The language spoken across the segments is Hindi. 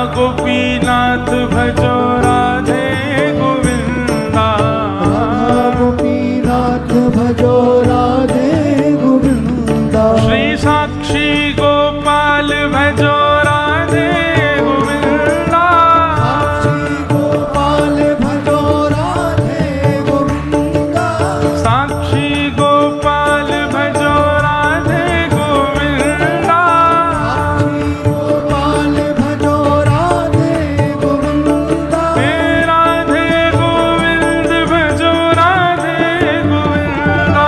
गोपीनाथ भजो राधे गोविंदा, गोपीनाथ भजो राधे गोविंदा। श्री साक्षी गोपाल भजो राधे गोविंदा, साक्षी गोपाल भजो राधे गोविंदा। साक्षी गोपाल भजो राधे गोविंदा, साक्षी गोपाल भजो राधे गोविंदा। हे राधे गोविंद भजो राधे गोविंदा,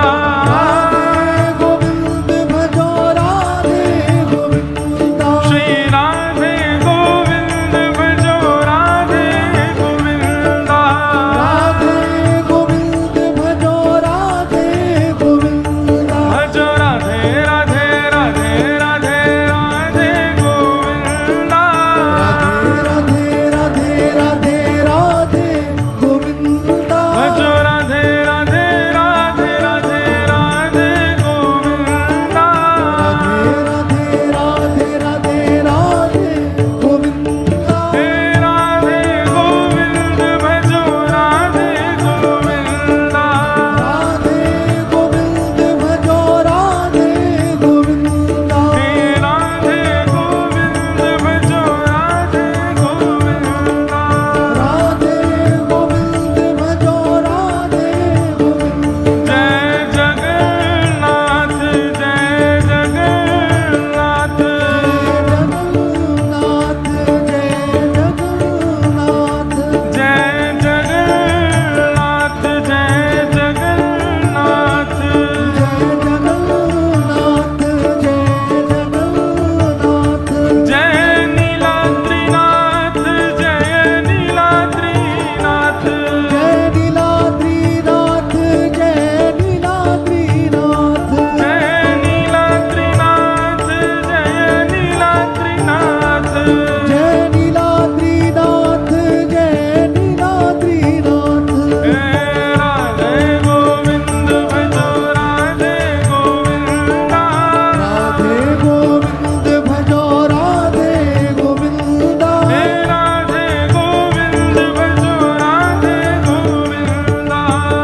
राधे गोविंद भजो राधे गोविंदा। श्री राधे गोविंद भजो राधे गोविंदा, राधे गोविंद भजो राधे गोविंदा। भजो राधे राधे राधे राधे राधे गोविंदा, राधे राधे राधे राधे गोविंदा। भजो राधे राधे राधे राधे राधे गोविंदा, राधे राधे राधे राधे गोविंदा। हे राधे गोविंद भजो राधे गोविंदा, राधे गोविंद भजो राधे गोविंदा। हे राधे गोविंद भजो राधे गोविंदा, राधे गोविंद भजो राधे गोविंदा। जय जगन्नाथ जय जगन्नाथ, जय जगन्नाथ जय जगन्नाथ। जय नीलाद्रीनाथ जय नीलाद्रीनाथ, जय नीलाद्रीनाथ जय नीलाद्रीनाथ। जय नीलाद्रीनाथ जय नीलाद्रीनाथ, जय नीलाद्रीनाथ जय नीलाद्रीनाथ। हे राधे गोविंद भजो राधे गोविंदा, राधे गोविंद भजो राधे गोविंदा। हे राधे गोविंद भजो राधे गोविंदा,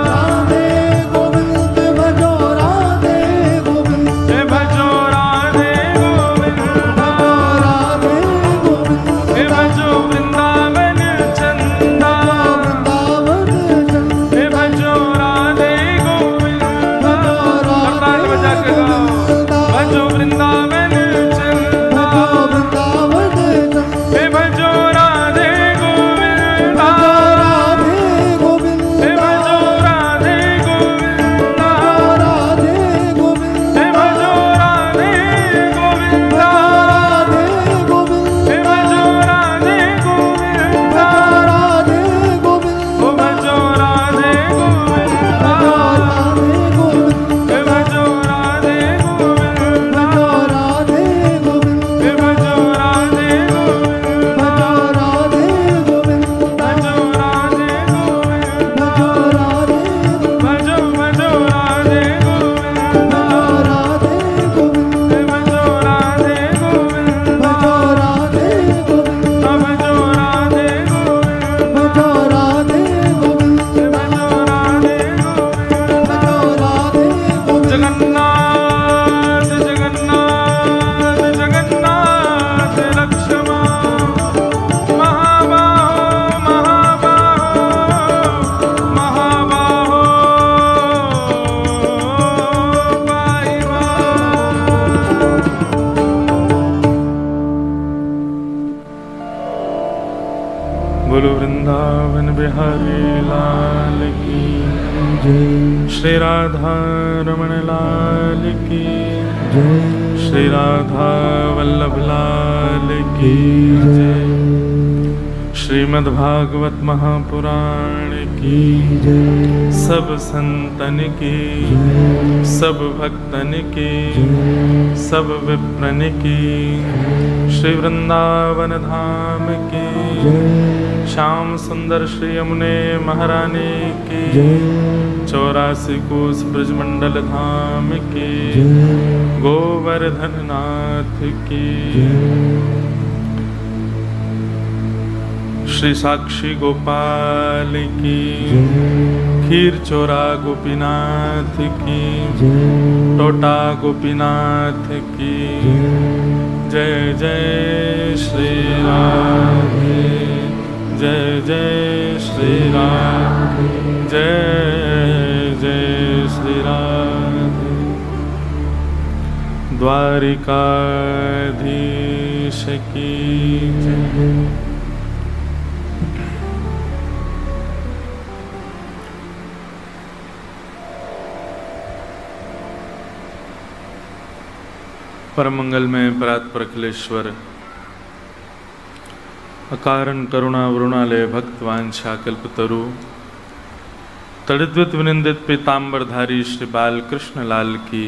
राधे गोविंद भजो राधे गोविंदा। हे भजो राधे गोविंदा, राधे गोविंद हे भजो वृंदावन चंदा, वृंदावन चंद। हे भजो राधे गोविंदा, करताल बजा के गाओ, भजो वृंदावन चंदा, वृंदावन चंद। हे भजो राधे गोविंदा, राधे गोविंद हे भजो राधे गोविंदा, राधे गोविंद हे भजो राधे गोविंदा, राधे गोविंद हे भजो राधे गोविंदा, राधे गोविंद ओ भजो राधे गोविंदा, राधे गोविंद हे भजो राधे गोविंदा, राधे गोविंद हे भजो राधे गोविंदा, राधे गोविंद भजो राधे गोविंदा, राधे भजो भजो राधे गोविंदा, राधे गोविंद हे भजो राधे गोविंदा, राधे गोविंद भजो राधे गोविंदा, राधे गोविंद हे भजो राधे गोविंदा, राधे गोविंद। जगन्नाथ जगन्नाथ जगन्नाथ लक्ष्मा, महाबाहो महाबाहो महाबाहो पाहिबा। बोलो वृंदावन बिहारी लाल की, श्री राधा रमण लाल की, श्री राधा वल्लभ लाल की जय। श्रीमद्भागवत महापुराण की सब संतन की, सब भक्तन की, सब विप्रन की, श्री वृंदावन धाम की, श्याम सुंदर श्री यमुने महारानी की, 84 कोस ब्रजमंडल धाम की, गोवर्धन नाथ की। श्री साक्षी गोपाल की, खीर चोरा गोपीनाथ की, टोटा गोपीनाथ की। जय जय श्री राधे, जय जय श्री राधे, जय जय श्री राधे। द्वारिकाधीश की जय। परम मंगल में परात्पर अखिलेश्वर, अकारण करुणा वरुणालय भक्त वांछा कल्पतरु, तड़िद्वित विनिंदित पीताम्बरधारी श्री बाल कृष्ण लाल की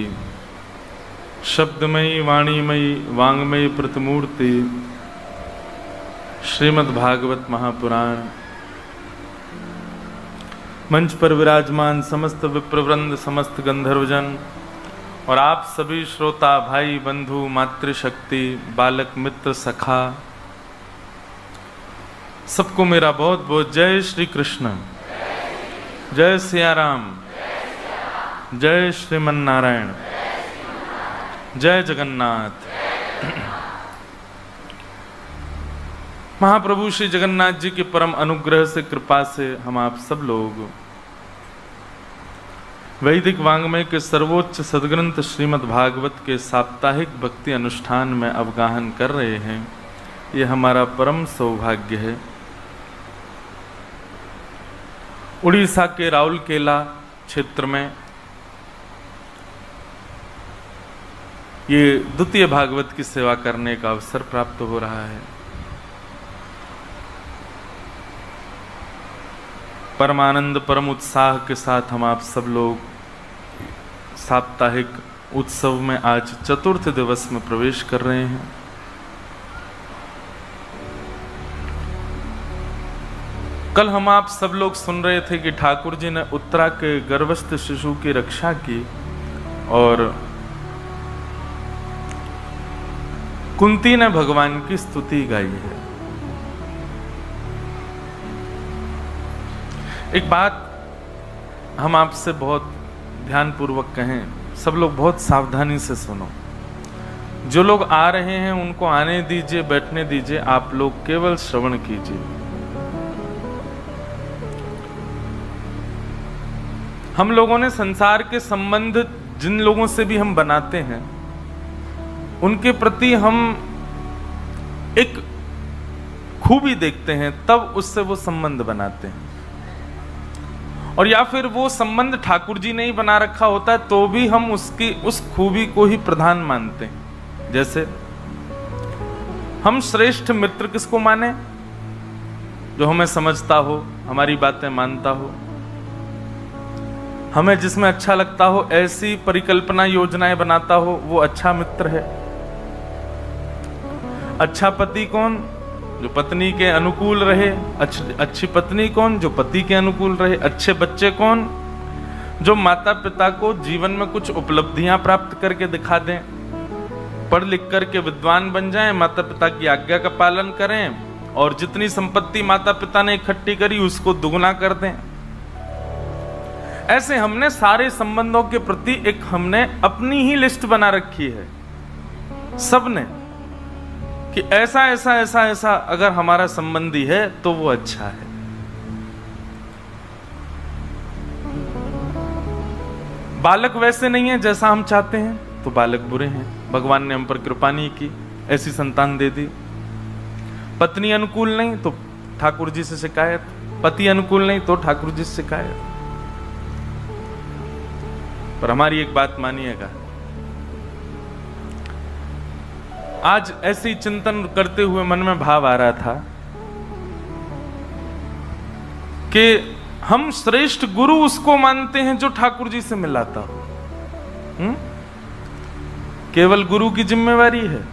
शब्दमयी वाणीमयी वांगमयी प्रतिमूर्ति श्रीमद् भागवत महापुराण। मंच पर विराजमान समस्त विप्रवृंद, समस्त गंधर्वजन और आप सभी श्रोता भाई बंधु, मातृशक्ति, बालक मित्र, सखा, सबको मेरा बहुत बहुत जय श्री कृष्ण, जय सिया राम, जय श्रीमन नारायण, जय जगन्नाथ। महाप्रभु श्री जगन्नाथ जी के परम अनुग्रह से, कृपा से हम आप सब लोग वैदिक वांग्मय के सर्वोच्च सदग्रंथ श्रीमद् भागवत के साप्ताहिक भक्ति अनुष्ठान में अवगाहन कर रहे हैं। ये हमारा परम सौभाग्य है। उड़ीसा के राउरकेला क्षेत्र में ये द्वितीय भागवत की सेवा करने का अवसर प्राप्त हो रहा है। परमानंद, परम उत्साह के साथ हम आप सब लोग साप्ताहिक उत्सव में आज चतुर्थ दिवस में प्रवेश कर रहे हैं। कल हम आप सब लोग सुन रहे थे कि ठाकुर जी ने उत्तरा के गर्भस्थ शिशु की रक्षा की और कुंती ने भगवान की स्तुति गाई है। एक बात हम आपसे बहुत ध्यानपूर्वक कहें, सब लोग बहुत सावधानी से सुनो। जो लोग आ रहे हैं उनको आने दीजिए, बैठने दीजिए, आप लोग केवल श्रवण कीजिए। हम लोगों ने संसार के संबंध जिन लोगों से भी हम बनाते हैं उनके प्रति हम एक खूबी देखते हैं, तब उससे वो संबंध बनाते हैं। और या फिर वो संबंध ठाकुर जी ने ही बना रखा होता है तो भी हम उसकी उस खूबी को ही प्रधान मानते हैं। जैसे हम श्रेष्ठ मित्र किसको माने? जो हमें समझता हो, हमारी बातें मानता हो, हमें जिसमें अच्छा लगता हो, ऐसी परिकल्पना योजनाएं बनाता हो, वो अच्छा मित्र है। अच्छा पति कौन? जो पत्नी के अनुकूल रहे। अच्छी पत्नी कौन? जो पति के अनुकूल रहे। अच्छे बच्चे कौन? जो माता पिता को जीवन में कुछ उपलब्धियां प्राप्त करके दिखा दें, पढ़ लिख करके विद्वान बन जाएं, माता पिता की आज्ञा का पालन करें और जितनी संपत्ति माता पिता ने इकट्ठी करी उसको दुगुना कर दें। ऐसे हमने सारे संबंधों के प्रति एक हमने अपनी ही लिस्ट बना रखी है सबने, कि ऐसा ऐसा ऐसा ऐसा अगर हमारा संबंधी है तो वो अच्छा है। बालक वैसे नहीं है जैसा हम चाहते हैं तो बालक बुरे हैं। भगवान ने हम पर कृपा नहीं की, ऐसी संतान दे दी। पत्नी अनुकूल नहीं तो ठाकुर जी से शिकायत, पति अनुकूल नहीं तो ठाकुर जी से शिकायत। पर हमारी एक बात मानिएगा, आज ऐसे ही चिंतन करते हुए मन में भाव आ रहा था कि हम श्रेष्ठ गुरु उसको मानते हैं जो ठाकुर जी से मिलाता हो। केवल गुरु की जिम्मेवारी है।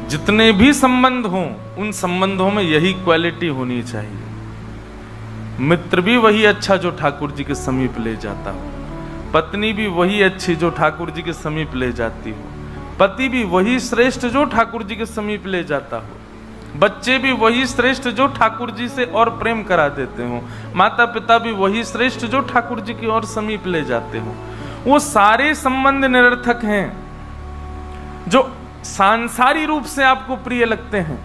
जितने भी संबंध हों उन संबंधों में यही क्वालिटी होनी चाहिए। मित्र भी वही अच्छा जो ठाकुर जी के समीप ले जाता हो, पत्नी भी वही अच्छी जो ठाकुर जी के समीप ले जाती हो, पति भी वही श्रेष्ठ जो ठाकुर जी के समीप ले जाता हो। बच्चे भी वही श्रेष्ठ जो ठाकुर जी से और प्रेम करा देते हो, माता पिता भी वही श्रेष्ठ जो ठाकुर जी की ओर समीप ले जाते हो। वो सारे संबंध निरर्थक हैं जो सांसारी रूप से आपको प्रिय लगते हैं,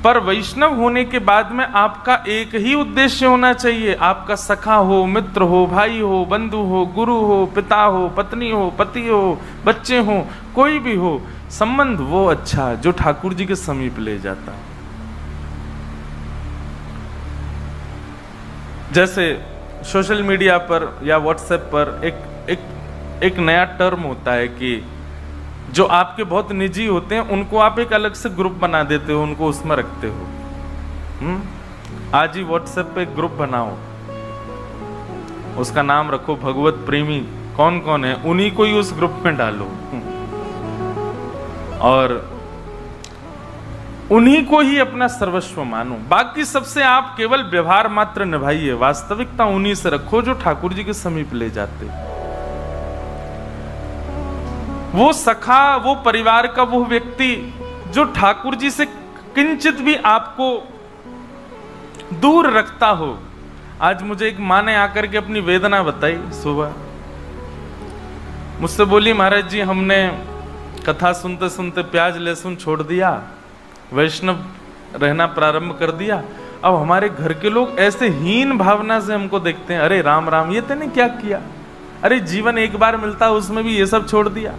पर वैष्णव होने के बाद में आपका एक ही उद्देश्य होना चाहिए। आपका सखा हो, मित्र हो, भाई हो, बंधु हो, गुरु हो, पिता हो, पत्नी हो, पति हो, बच्चे हो, कोई भी हो, संबंध वो अच्छा जो ठाकुर जी के समीप ले जाता है। जैसे सोशल मीडिया पर या व्हाट्सएप पर एक नया टर्म होता है कि जो आपके बहुत निजी होते हैं उनको आप एक अलग से ग्रुप बना देते हो, उनको उसमें रखते हो। आज ही व्हाट्सएप पे एक ग्रुप बनाओ, उसका नाम रखो भगवत प्रेमी। कौन कौन है उन्हीं को ही उस ग्रुप में डालो और उन्हीं को ही अपना सर्वस्व मानो। बाकी सबसे आप केवल व्यवहार मात्र निभाइए, वास्तविकता उन्हीं से रखो जो ठाकुर जी के समीप ले जाते। वो सखा, वो परिवार का वो व्यक्ति जो ठाकुर जी से किंचित भी आपको दूर रखता हो। आज मुझे एक माँ ने आकर के अपनी वेदना बताई सुबह, मुझसे बोली महाराज जी हमने कथा सुनते सुनते प्याज लहसुन छोड़ दिया, वैष्णव रहना प्रारंभ कर दिया, अब हमारे घर के लोग ऐसे हीन भावना से हमको देखते हैं। अरे राम राम, ये तूने क्या किया? अरे जीवन एक बार मिलता उसमें भी ये सब छोड़ दिया।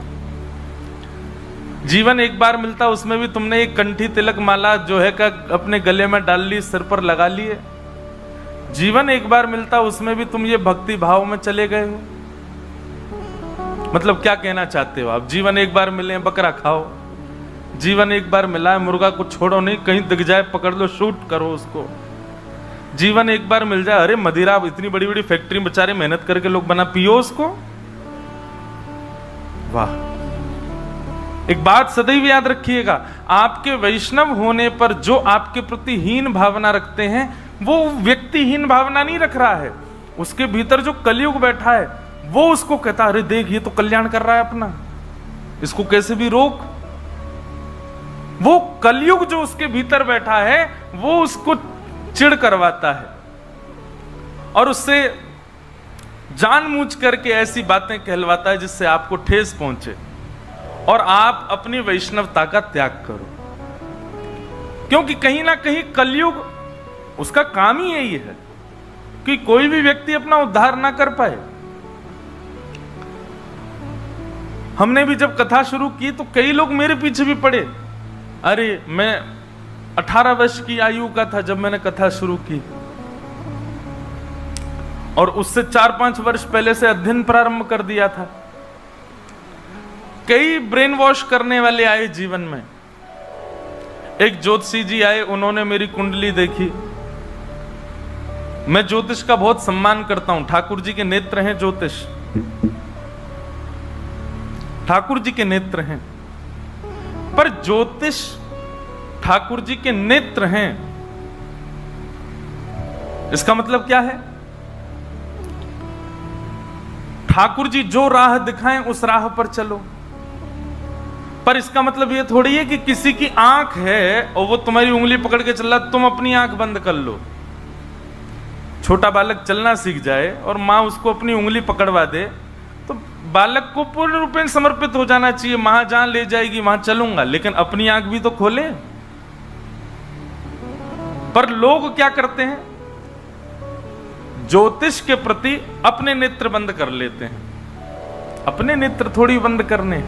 जीवन एक बार मिलता उसमें भी तुमने एक कंठी तिलक माला जो है का अपने गले में डाल ली, सिर पर लगा लिए। जीवन एक बार मिलता उसमें भी तुम ये भक्ति भाव में चले गए हो। मतलब क्या कहना चाहते हो आप? जीवन एक बार मिले बकरा खाओ, जीवन एक बार मिला है मुर्गा को छोड़ो नहीं, कहीं दिख जाए पकड़ लो, शूट करो उसको। जीवन एक बार मिल जाए, अरे मदिरा इतनी बड़ी बड़ी फैक्ट्री बेचारे मेहनत करके लोग बना, पियो उसको। वाह, एक बात सदैव याद रखिएगा, आपके वैष्णव होने पर जो आपके प्रति हीन भावना रखते हैं वो व्यक्ति हीन भावना नहीं रख रहा है, उसके भीतर जो कलयुग बैठा है वो उसको कहता अरे देख ये तो कल्याण कर रहा है अपना, इसको कैसे भी रोक। वो कलयुग जो उसके भीतर बैठा है वो उसको चिढ़ करवाता है और उससे जानबूझ करके ऐसी बातें कहलवाता है जिससे आपको ठेस पहुंचे और आप अपनी वैष्णवता का त्याग करो। क्योंकि कहीं ना कहीं कलयुग उसका काम ही यही है कि कोई भी व्यक्ति अपना उद्धार ना कर पाए। हमने भी जब कथा शुरू की तो कई लोग मेरे पीछे भी पड़े। अरे मैं 18 वर्ष की आयु का था जब मैंने कथा शुरू की और उससे 4-5 वर्ष पहले से अध्ययन प्रारंभ कर दिया था। कई ब्रेन वॉश करने वाले आए जीवन में। एक ज्योतिषी जी आए, उन्होंने मेरी कुंडली देखी। मैं ज्योतिष का बहुत सम्मान करता हूं, ठाकुर जी के नेत्र हैं ज्योतिष, ठाकुर जी के नेत्र हैं, पर ज्योतिष ठाकुर जी के नेत्र हैं इसका मतलब क्या है? ठाकुर जी जो राह दिखाएं उस राह पर चलो। पर इसका मतलब ये थोड़ी है कि किसी की आंख है और वो तुम्हारी उंगली पकड़ के चल रहा, तुम अपनी आंख बंद कर लो। छोटा बालक चलना सीख जाए और माँ उसको अपनी उंगली पकड़वा दे तो बालक को पूर्ण रूप में समर्पित हो जाना चाहिए, मां जहां ले जाएगी वहां चलूंगा, लेकिन अपनी आंख भी तो खोले। पर लोग क्या करते हैं? ज्योतिष के प्रति अपने नेत्र बंद कर लेते हैं। अपने नेत्र थोड़ी बंद करने।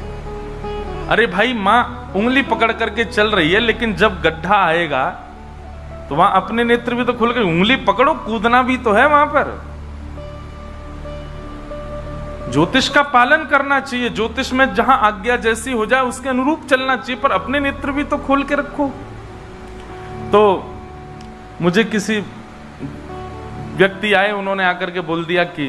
अरे भाई मां उंगली पकड़ करके चल रही है, लेकिन जब गड्ढा आएगा तो वहां अपने नेत्र भी तो खुल गए। उंगली पकड़ो, कूदना भी तो है वहां पर। ज्योतिष का पालन करना चाहिए, ज्योतिष में जहां आज्ञा जैसी हो जाए उसके अनुरूप चलना चाहिए, पर अपने नेत्र भी तो खोल के रखो। तो मुझे किसी व्यक्ति आए, उन्होंने आकर के बोल दिया कि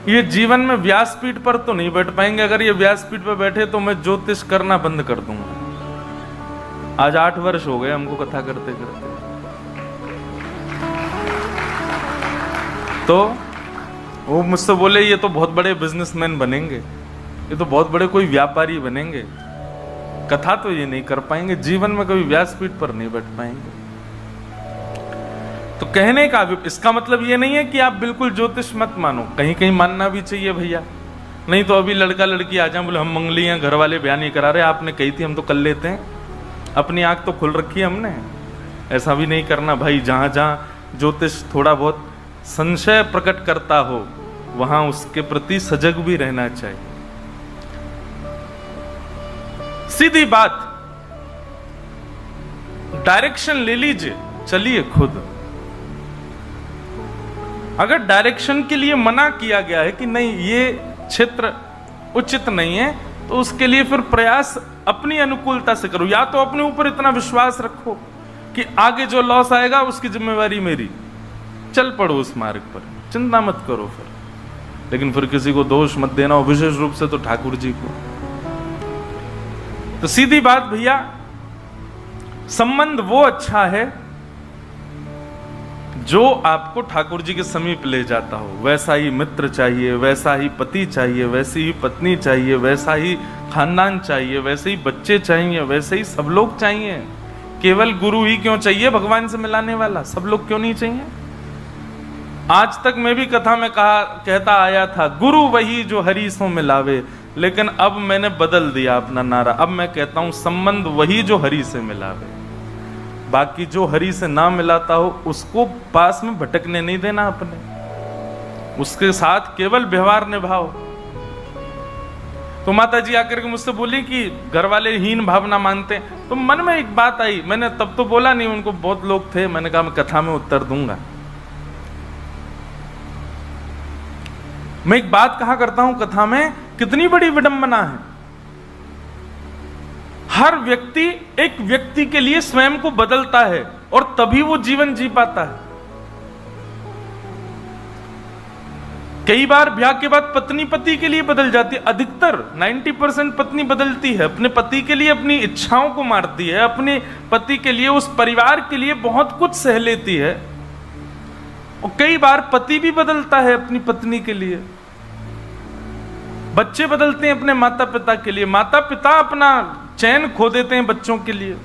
ये जीवन में व्यासपीठ पर तो नहीं बैठ पाएंगे, अगर ये व्यासपीठ पर बैठे तो मैं ज्योतिष करना बंद कर दूंगा। आज 8 वर्ष हो गए हमको कथा करते करते। तो वो मुझसे बोले ये तो बहुत बड़े बिजनेसमैन बनेंगे, ये तो बहुत बड़े कोई व्यापारी बनेंगे, कथा तो ये नहीं कर पाएंगे, जीवन में कभी व्यासपीठ पर नहीं बैठ पाएंगे। तो कहने का इसका मतलब ये नहीं है कि आप बिल्कुल ज्योतिष मत मानो, कहीं कहीं मानना भी चाहिए भैया। नहीं तो अभी लड़का लड़की आ जाए बोले हम मंगली हैं, घर वाले बयान नहीं करा रहे, आपने कही थी हम तो कर लेते हैं, अपनी आंख तो खुल रखी है हमने। ऐसा भी नहीं करना भाई, जहां जहां ज्योतिष थोड़ा बहुत संशय प्रकट करता हो वहां उसके प्रति सजग भी रहना चाहिए। सीधी बात, डायरेक्शन ले लीजिए, चलिए खुद। अगर डायरेक्शन के लिए मना किया गया है कि नहीं ये क्षेत्र उचित नहीं है, तो उसके लिए फिर प्रयास अपनी अनुकूलता से करो। या तो अपने ऊपर इतना विश्वास रखो कि आगे जो लॉस आएगा उसकी जिम्मेवारी मेरी, चल पड़ो उस मार्ग पर, चिंता मत करो फिर। लेकिन फिर किसी को दोष मत देना, और विशेष रूप से तो ठाकुर जी को। तो सीधी बात भैया, संबंध वो अच्छा है जो आपको ठाकुर जी के समीप ले जाता हो। वैसा ही मित्र चाहिए, वैसा ही पति चाहिए, वैसी ही पत्नी चाहिए, वैसा ही खानदान चाहिए, वैसे ही बच्चे चाहिए, वैसे ही सब लोग चाहिए। केवल गुरु ही क्यों चाहिए भगवान से मिलाने वाला, सब लोग क्यों नहीं चाहिए? आज तक मैं भी कथा में कहता आया था, गुरु वही जो हरि सो मिलावे, लेकिन अब मैंने बदल दिया अपना नारा। अब मैं कहता हूं संबंध वही जो हरि से मिलावे, बाकी जो हरि से ना मिलाता हो उसको पास में भटकने नहीं देना अपने, उसके साथ केवल व्यवहार निभाओ। तो माता जी आकर के मुझसे बोली कि घर वाले हीन भावना मानते हैं, तो मन में एक बात आई, मैंने तब तो बोला नहीं, उनको बहुत लोग थे, मैंने कहा मैं कथा में उत्तर दूंगा। मैं एक बात कहा करता हूं कथा में, कितनी बड़ी विडंबना है। हर व्यक्ति एक व्यक्ति के लिए स्वयं को बदलता है और तभी वो जीवन जी पाता है। कई बार ब्याह के बाद पत्नी पति के लिए बदल जाती है, अधिकतर 90% पत्नी बदलती है, अपने पति के लिए अपनी इच्छाओं को मारती है, अपने पति के लिए उस परिवार के लिए बहुत कुछ सह लेती है। और कई बार पति भी बदलता है अपनी पत्नी के लिए, बच्चे बदलते हैं अपने माता पिता के लिए, माता पिता अपना चैन खो देते हैं बच्चों के लिए।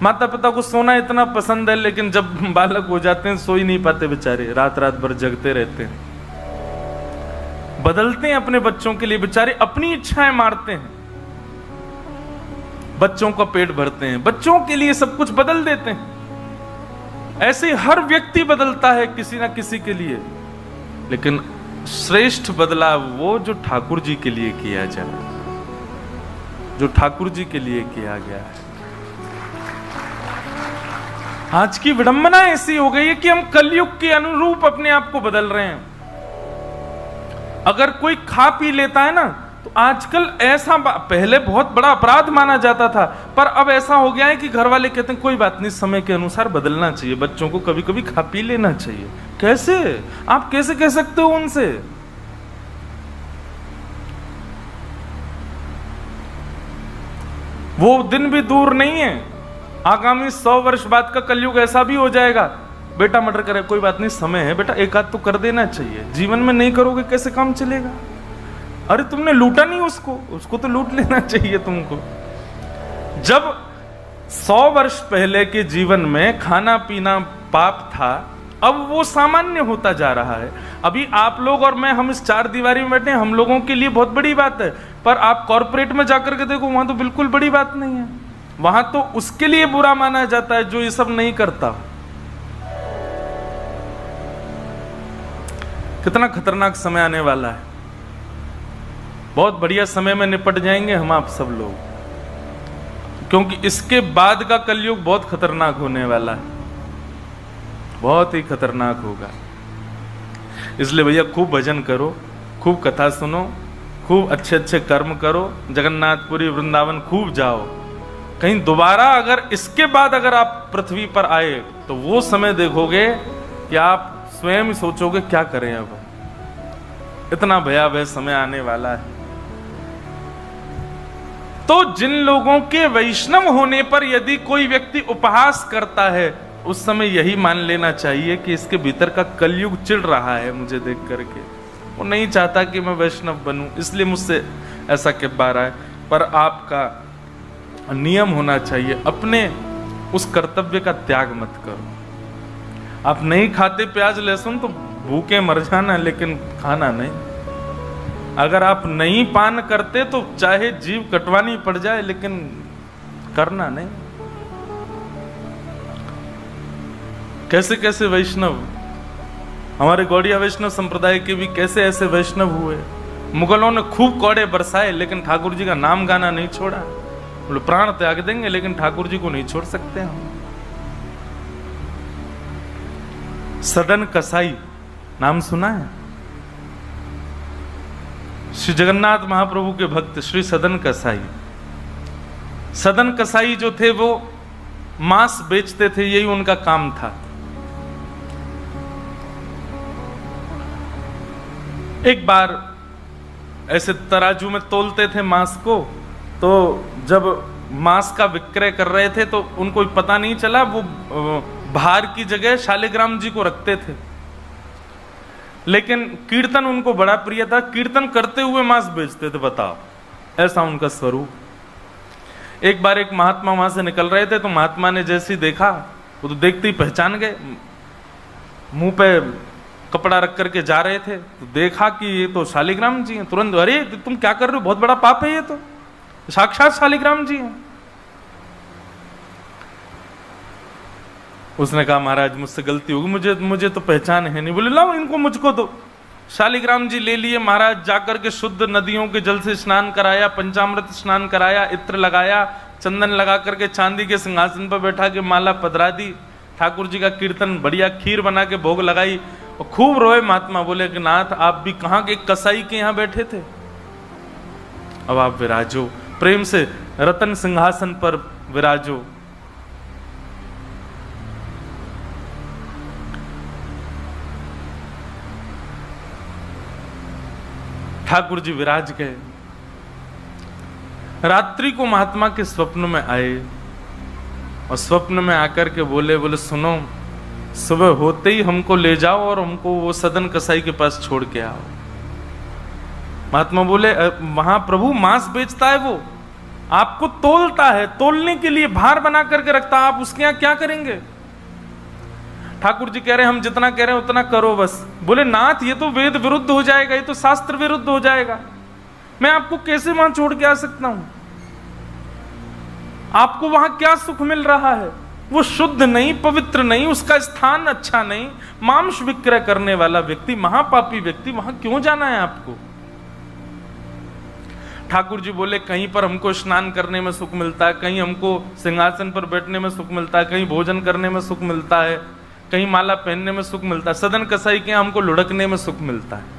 माता पिता को सोना इतना पसंद है, लेकिन जब बालक हो जाते हैं सो ही नहीं पाते बेचारे, रात रात भर जगते रहते हैं। बदलते हैं अपने बच्चों के लिए बेचारे, अपनी इच्छाएं मारते हैं, बच्चों का पेट भरते हैं, बच्चों के लिए सब कुछ बदल देते हैं। ऐसे हर व्यक्ति बदलता है किसी ना किसी के लिए, लेकिन श्रेष्ठ बदलाव वो जो ठाकुर जी के लिए किया जाए, जो ठाकुर जी के लिए किया गया है। आज की विडंबना ऐसी हो गई है कि हम कलयुग के अनुरूप अपने आप को बदल रहे हैं। अगर कोई खा पी लेता है ना, तो आजकल ऐसा, पहले बहुत बड़ा अपराध माना जाता था, पर अब ऐसा हो गया है कि घर वाले कहते हैं कोई बात नहीं, समय के अनुसार बदलना चाहिए, बच्चों को कभी कभी खा पी लेना चाहिए। कैसे आप कैसे कह सकते हो उनसे? वो दिन भी दूर नहीं है, आगामी 100 वर्ष बाद का कलयुग ऐसा भी हो जाएगा, बेटा मर्डर करे कोई बात नहीं, समय है बेटा, एक आध तो कर देना चाहिए, जीवन में नहीं करोगे कैसे काम चलेगा? अरे तुमने लूटा नहीं उसको तो लूट लेना चाहिए तुमको। जब 100 वर्ष पहले के जीवन में खाना पीना पाप था, अब वो सामान्य होता जा रहा है। अभी आप लोग और मैं, हम इस 4 दीवारी में बैठे हैं, हम लोगों के लिए बहुत बड़ी बात है, पर आप कॉर्पोरेट में जाकर के देखो, वहां तो बिल्कुल बड़ी बात नहीं है। वहां तो उसके लिए बुरा माना जाता है जो ये सब नहीं करता। कितना खतरनाक समय आने वाला है, बहुत बढ़िया समय में निपट जाएंगे हम आप सब लोग, क्योंकि इसके बाद का कलयुग बहुत खतरनाक होने वाला है, बहुत ही खतरनाक होगा। इसलिए भैया खूब भजन करो, खूब कथा सुनो, खूब अच्छे अच्छे कर्म करो, जगन्नाथपुरी वृंदावन खूब जाओ। कहीं दोबारा अगर इसके बाद अगर आप पृथ्वी पर आए तो वो समय देखोगे कि आप स्वयं सोचोगे क्या करें अब, इतना भयावह समय आने वाला है। तो जिन लोगों के वैष्णव होने पर यदि कोई व्यक्ति उपहास करता है, उस समय यही मान लेना चाहिए कि इसके भीतर का कलयुग चिढ़ रहा है मुझे देख करके, वो नहीं चाहता कि मैं वैष्णव बनूं, इसलिए मुझसे ऐसा कह पा रहा है। पर आपका नियम होना चाहिए, अपने उस कर्तव्य का त्याग मत करो। आप नहीं खाते प्याज लहसुन तो भूखे मर जाना, लेकिन खाना नहीं। अगर आप नहीं पान करते तो चाहे जीव कटवानी पड़ जाए, लेकिन करना नहीं। कैसे कैसे वैष्णव, हमारे गौड़िया वैष्णव संप्रदाय के भी कैसे ऐसे वैष्णव हुए। मुगलों ने खूब कौड़े बरसाए, लेकिन ठाकुर जी का नाम गाना नहीं छोड़ा। बोले प्राण त्याग देंगे, लेकिन ठाकुर जी को नहीं छोड़ सकते हम। सदन कसाई नाम सुना है? श्री जगन्नाथ महाप्रभु के भक्त श्री सदन कसाई। सदन कसाई जो थे वो मांस बेचते थे, यही उनका काम था। एक बार ऐसे तराजू में तोलते थे मांस को, तो जब मांस का विक्रय कर रहे थे तो उनको पता नहीं चला, वो भार की जगह शालिग्राम जी को रखते थे। लेकिन कीर्तन उनको बड़ा प्रिय था, कीर्तन करते हुए मांस बेचते थे। बताओ, ऐसा उनका स्वरूप। एक बार एक महात्मा वहां से निकल रहे थे, तो महात्मा ने जैसे ही देखा, वो तो देखते ही पहचान गए। मुंह पे कपड़ा रख करके जा रहे थे, तो देखा कि ये तो शालिग्राम जी हैं। तुरंत, अरे तुम क्या कर रहे हो, बहुत बड़ा पाप है, ये तो साक्षात शालिग्राम जी हैं। उसने कहा महाराज मुझसे गलती होगी, मुझे तो पहचान है नहीं। बोले लाओ इनको मुझको दो। शालिग्राम जी ले लिए महाराज, जाकर के शुद्ध नदियों के जल से स्नान कराया, पंचामृत स्नान कराया, इत्र लगाया, चंदन लगा करके चांदी के सिंहासन पर बैठा के माला पधरा दी। ठाकुर जी का कीर्तन, बढ़िया खीर बना के भोग लगाई और खूब रोए महात्मा। बोले कि नाथ आप भी कहाँ के कसाई के यहाँ बैठे थे, अब आप विराजो, प्रेम से रतन सिंहासन पर विराजो। ठाकुर जी विराज गए। रात्रि को महात्मा के स्वप्न में आए और स्वप्न में आकर के बोले सुनो, सुबह होते ही हमको ले जाओ और हमको वो सदन कसाई के पास छोड़ के आओ। महात्मा बोले वहां प्रभु मांस बेचता है, वो आपको तोलता है, तोलने के लिए भार बना करके रखता, आप उसके यहां क्या करेंगे? ठाकुर जी कह रहे हैं हम जितना कह रहे हैं उतना करो बस। बोले नाथ ये तो वेद विरुद्ध हो जाएगा, ये तो शास्त्र विरुद्ध हो जाएगा, मैं आपको कैसे वहां छोड़ के आ सकता हूं? आपको वहां क्या सुख मिल रहा है? वो शुद्ध नहीं, पवित्र नहीं, उसका स्थान अच्छा नहीं, मांस विक्रय करने वाला व्यक्ति, महापापी व्यक्ति, वहां क्यों जाना है आपको? ठाकुर जी बोले कहीं पर हमको स्नान करने में सुख मिलता है, कहीं हमको सिंहासन पर बैठने में सुख मिलता है, कहीं भोजन करने में सुख मिलता है, कहीं माला पहनने में सुख मिलता है, सदन कसाई के हमको लुढ़कने में सुख मिलता है।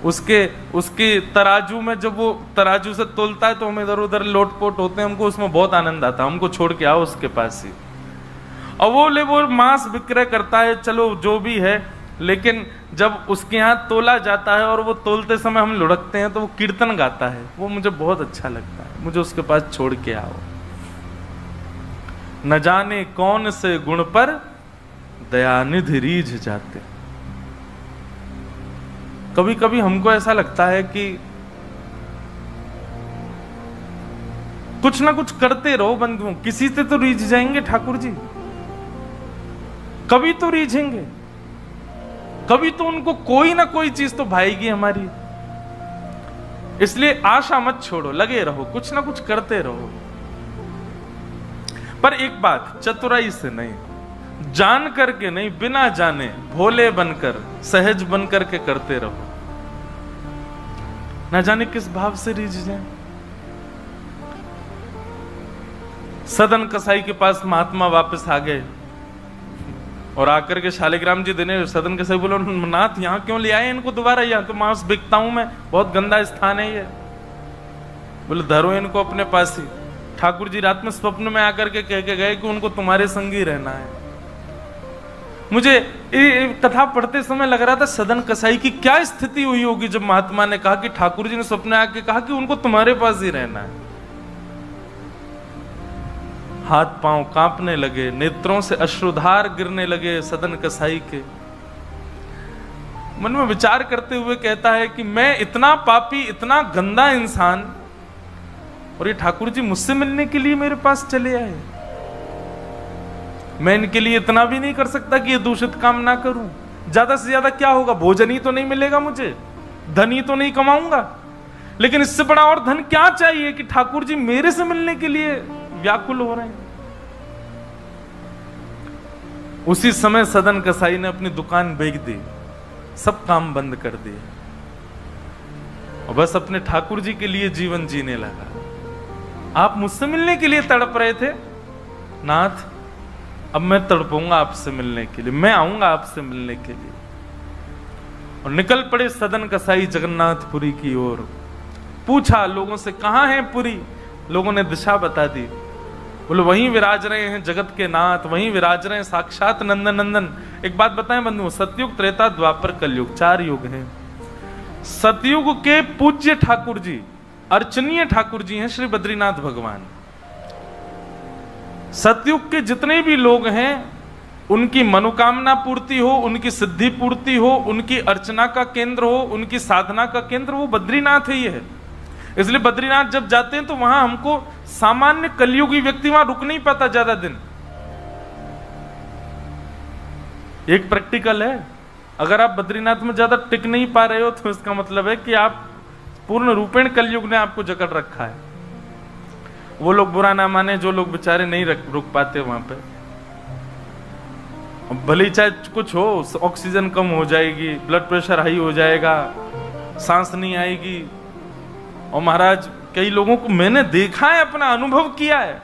उसके तराजू में जब वो तराजू से तोलता है तो हम इधर उधर लोटपोट होते हैं, हमको उसमें बहुत आनंद आता है, हमको छोड़ के आओ उसके पास ही। और वो मांस विक्रय करता है, चलो जो भी है, लेकिन जब उसके यहाँ तोला जाता है और वो तोलते समय हम लुढ़कते हैं तो वो कीर्तन गाता है, वो मुझे बहुत अच्छा लगता है, मुझे उसके पास छोड़ के आओ। न जाने कौन से गुण पर दयानिधि रीझ जाते। कभी कभी हमको ऐसा लगता है कि कुछ ना कुछ करते रहो बंधुओं, किसी से तो रीझ जाएंगे ठाकुर जी, कभी तो रीझेंगे, कभी तो उनको कोई ना कोई चीज तो भाएगी हमारी। इसलिए आशा मत छोड़ो, लगे रहो, कुछ ना कुछ करते रहो। पर एक बात, चतुराई से नहीं, जान करके नहीं, बिना जाने भोले बनकर, सहज बनकर के करते रहो। ना जाने किस भाव से रीझ जाए। सदन कसाई के पास महात्मा वापस आ गए और आकर के शालिग्राम जी देने, सदन कसाई बोलो नाथ यहां क्यों ले आए इनको दोबारा, यहां तो मांस बिकता हूं मैं, बहुत गंदा स्थान है ये। बोले धरो इनको अपने पास ही। ठाकुर जी रात में स्वप्न में आकर के कह के गए कि उनको तुम्हारे संग ही रहना है। मुझे कथा पढ़ते समय लग रहा था सदन कसाई की क्या स्थिति हुई होगी जब महात्मा ने कहा कि ठाकुर जी ने स्वप्न में आके कहा कि उनको तुम्हारे पास ही रहना है। हाथ पांव कांपने लगे, नेत्रों से अश्रुधार गिरने लगे सदन कसाई के। मन में विचार करते हुए कहता है कि मैं इतना पापी, इतना गंदा इंसान, और ये ठाकुर जी मुझसे मिलने के लिए मेरे पास चले आए। मैं इनके लिए इतना भी नहीं कर सकता कि ये दूषित काम ना करूं। ज्यादा से ज्यादा क्या होगा, भोजन ही तो नहीं मिलेगा मुझे, धन ही तो नहीं कमाऊंगा, लेकिन इससे बड़ा और धन क्या चाहिए कि ठाकुर जी मेरे से मिलने के लिए व्याकुल हो रहे हैं। उसी समय सदन कसाई ने अपनी दुकान बेच दी, सब काम बंद कर दिए और बस अपने ठाकुर जी के लिए जीवन जीने लगा। आप मुझसे मिलने के लिए तड़प रहे थे नाथ, अब मैं तड़पूंगा आपसे मिलने के लिए, मैं आऊंगा आपसे मिलने के लिए। और निकल पड़े सदन कसाई जगन्नाथपुरी की ओर। पूछा लोगों से, कहां है पुरी? लोगों ने दिशा बता दी। बोले वहीं विराज रहे हैं जगत के नाथ, वहीं विराज रहे हैं साक्षात नंदन नंदन। एक बात बताएं बंधुओं, सतयुग, त्रेता, द्वापर, कलयुग, 4 युग हैं। सतयुग के पूज्य ठाकुर जी, अर्चनीय ठाकुर जी हैं श्री बद्रीनाथ भगवान। सतयुग के जितने भी लोग हैं उनकी मनोकामना पूर्ति हो, उनकी सिद्धि पूर्ति हो, उनकी अर्चना का केंद्र हो, उनकी साधना का केंद्र वो बद्रीनाथ ही है। इसलिए बद्रीनाथ जब जाते हैं तो वहां हमको सामान्य कलयुगी व्यक्ति वहां रुक नहीं पाता ज्यादा दिन। एक प्रैक्टिकल है, अगर आप बद्रीनाथ में ज्यादा टिक नहीं पा रहे हो तो इसका मतलब है कि आप पूर्ण रूपेण कलयुग ने आपको जकड़ रखा है। वो लोग बुरा ना माने जो लोग बेचारे नहीं रुक पाते वहां पे। भले चाहे कुछ हो, ऑक्सीजन कम हो जाएगी, ब्लड प्रेशर हाई हो जाएगा, सांस नहीं आएगी। और महाराज कई लोगों को मैंने देखा है, अपना अनुभव किया है,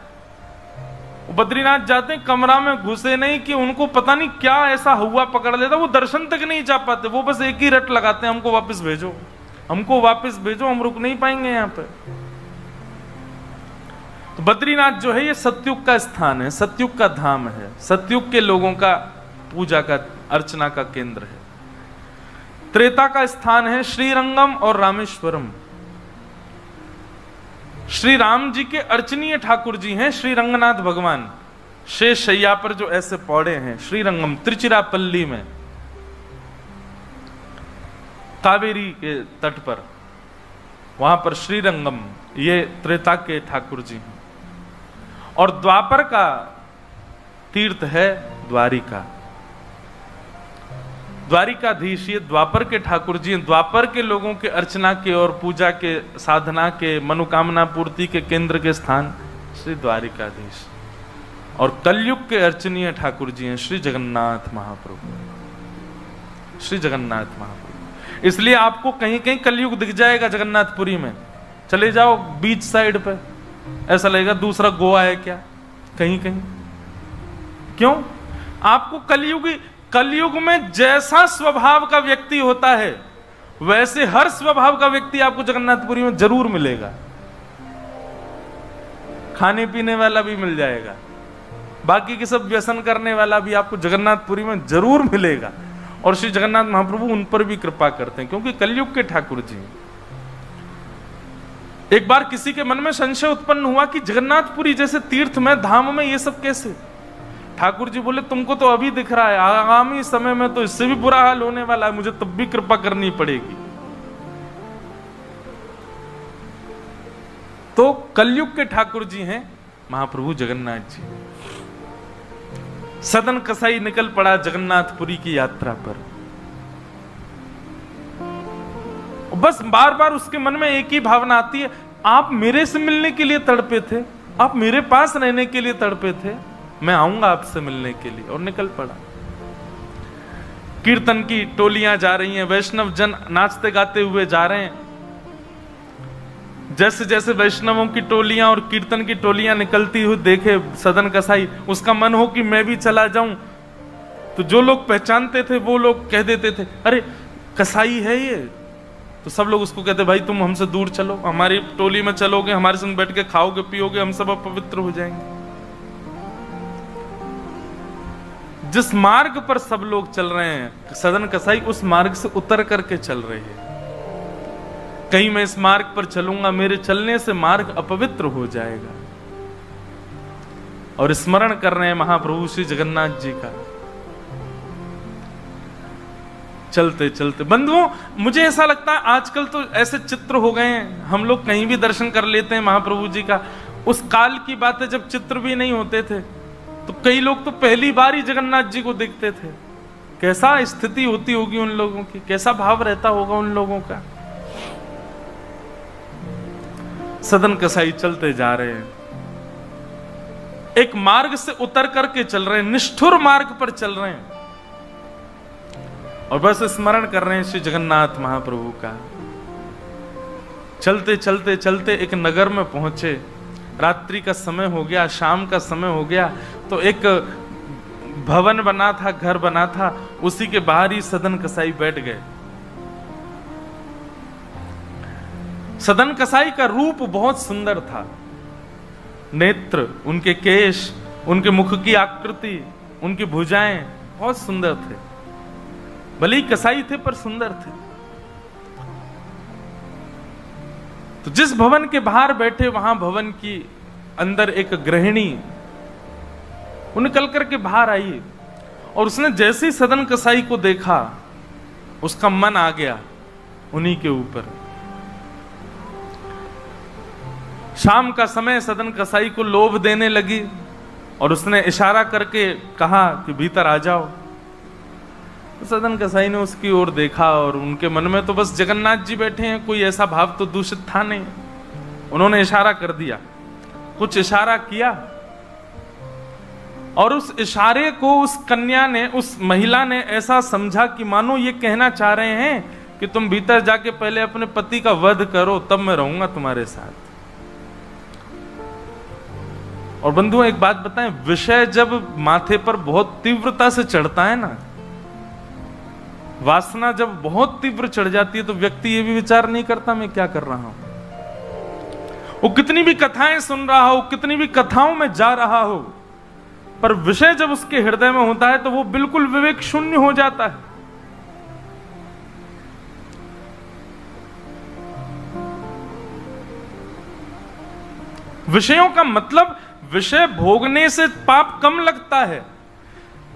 बद्रीनाथ जाते हैं कमरा में घुसे नहीं कि उनको पता नहीं क्या ऐसा हुआ पकड़ लेता, वो दर्शन तक नहीं जा पाते। वो बस एक ही रट लगाते हैं, हमको वापस भेजो, हमको वापस भेजो, हम रुक नहीं पाएंगे यहाँ पे। तो बद्रीनाथ जो है ये सतयुग का स्थान है, सतयुग का धाम है, सतयुग के लोगों का पूजा का अर्चना का केंद्र है। त्रेता का स्थान है श्रीरंगम और रामेश्वरम। श्री राम जी के अर्चनीय ठाकुर जी हैं श्री रंगनाथ भगवान, शेष शैया पर जो ऐसे पौड़े हैं। श्रीरंगम त्रिचिरापल्ली में, कावेरी के तट पर, वहां पर श्रीरंगम, ये त्रेता के ठाकुर जी हैं। और द्वापर का तीर्थ है द्वारिका, द्वारिकाधीश ये द्वापर के ठाकुर जी हैं। द्वापर के लोगों के अर्चना के और पूजा के, साधना के, मनोकामना पूर्ति के केंद्र के स्थान श्री द्वारिकाधीश। और कलयुग के अर्चनीय ठाकुर जी हैं श्री जगन्नाथ महाप्रभु, श्री जगन्नाथ महाप्रभु। इसलिए आपको कहीं कहीं कलयुग दिख जाएगा जगन्नाथपुरी में, चले जाओ बीच साइड पे, ऐसा लगेगा दूसरा गोवा है क्या, कहीं कहीं। क्यों? आपको कलयुग में जैसा स्वभाव का व्यक्ति होता है वैसे हर स्वभाव का व्यक्ति आपको जगन्नाथपुरी में जरूर मिलेगा। खाने पीने वाला भी मिल जाएगा, बाकी के सब व्यसन करने वाला भी आपको जगन्नाथपुरी में जरूर मिलेगा। और श्री जगन्नाथ महाप्रभु उन पर भी कृपा करते हैं क्योंकि कलयुग के ठाकुर जी। एक बार किसी के मन में संशय उत्पन्न हुआ कि जगन्नाथपुरी जैसे तीर्थ में, धाम में ये सब कैसे? ठाकुर जी बोले तुमको तो अभी दिख रहा है, आगामी समय में तो इससे भी बुरा हाल होने वाला है, मुझे तब भी कृपा करनी पड़ेगी। तो कलयुग के ठाकुर जी हैं महाप्रभु जगन्नाथ जी। सदन कसाई निकल पड़ा जगन्नाथपुरी की यात्रा पर। बस बार बार उसके मन में एक ही भावना आती है, आप मेरे से मिलने के लिए तड़पे थे, आप मेरे पास रहने के लिए तड़पे थे, मैं आऊंगा आपसे मिलने के लिए। और निकल पड़ा। कीर्तन की टोलियां जा रही हैं, वैष्णव जन नाचते गाते हुए जा रहे हैं। जैसे जैसे वैष्णवों की टोलियां और कीर्तन की टोलियां निकलती हुई देखे सदन कसाई, उसका मन हो कि मैं भी चला जाऊं। तो जो लोग पहचानते थे वो लोग कह देते थे, अरे कसाई है ये। तो सब लोग उसको कहते, भाई तुम हमसे दूर चलो, हमारी टोली में चलोगे, हमारे संग बैठ के खाओगे पियोगे, हम सब अपवित्र हो जाएंगे। जिस मार्ग पर सब लोग चल रहे हैं सदन कसाई उस मार्ग से उतर करके चल रहे हैं। कहीं मैं इस मार्ग पर चलूंगा, मेरे चलने से मार्ग अपवित्र हो जाएगा। और स्मरण कर रहे हैं महाप्रभु श्री जगन्नाथ जी का। चलते चलते बंधुओं, मुझे ऐसा लगता है आजकल तो ऐसे चित्र हो गए हैं, हम लोग कहीं भी दर्शन कर लेते हैं महाप्रभु जी का। उस काल की बात है जब चित्र भी नहीं होते थे, तो कई लोग तो पहली बार ही जगन्नाथ जी को देखते थे। कैसा स्थिति होती होगी उन लोगों की, कैसा भाव रहता होगा उन लोगों का। सदन कसाई चलते जा रहे हैं, एक मार्ग से उतर करके चल रहे हैं, निष्ठुर मार्ग पर चल रहे हैं और बस स्मरण कर रहे हैं श्री जगन्नाथ महाप्रभु का। चलते चलते चलते एक नगर में पहुंचे, रात्रि का समय हो गया, शाम का समय हो गया, तो एक भवन बना था, घर बना था, उसी के बाहर ही सदन कसाई बैठ गए। सदन कसाई का रूप बहुत सुंदर था, नेत्र, उनके केश, उनके मुख की आकृति, उनकी भुजाएं बहुत सुंदर थे। भले ही कसाई थे पर सुंदर थे। तो जिस भवन के बाहर बैठे, वहां भवन की अंदर एक गृहिणी वो निकल करके बाहर आई और उसने जैसे ही सदन कसाई को देखा, उसका मन आ गया उन्हीं के ऊपर। शाम का समय, सदन कसाई को लोभ देने लगी और उसने इशारा करके कहा कि भीतर आ जाओ। तो सदन कसाई ने उसकी ओर देखा और उनके मन में तो बस जगन्नाथ जी बैठे हैं, कोई ऐसा भाव तो दूषित था नहीं। उन्होंने इशारा कर दिया, कुछ इशारा किया और उस इशारे को उस कन्या ने, उस महिला ने ऐसा समझा कि मानो ये कहना चाह रहे हैं कि तुम भीतर जाके पहले अपने पति का वध करो, तब मैं रहूंगा तुम्हारे साथ। और बंधुओं एक बात बताएं, विषय जब माथे पर बहुत तीव्रता से चढ़ता है ना, वासना जब बहुत तीव्र चढ़ जाती है, तो व्यक्ति ये भी विचार नहीं करता मैं क्या कर रहा हूं। वो कितनी भी कथाएं सुन रहा हो, कितनी भी कथाओं में जा रहा हो, पर विषय जब उसके हृदय में होता है तो वो बिल्कुल विवेक शून्य हो जाता है। विषयों का मतलब, विषय भोगने से पाप कम लगता है,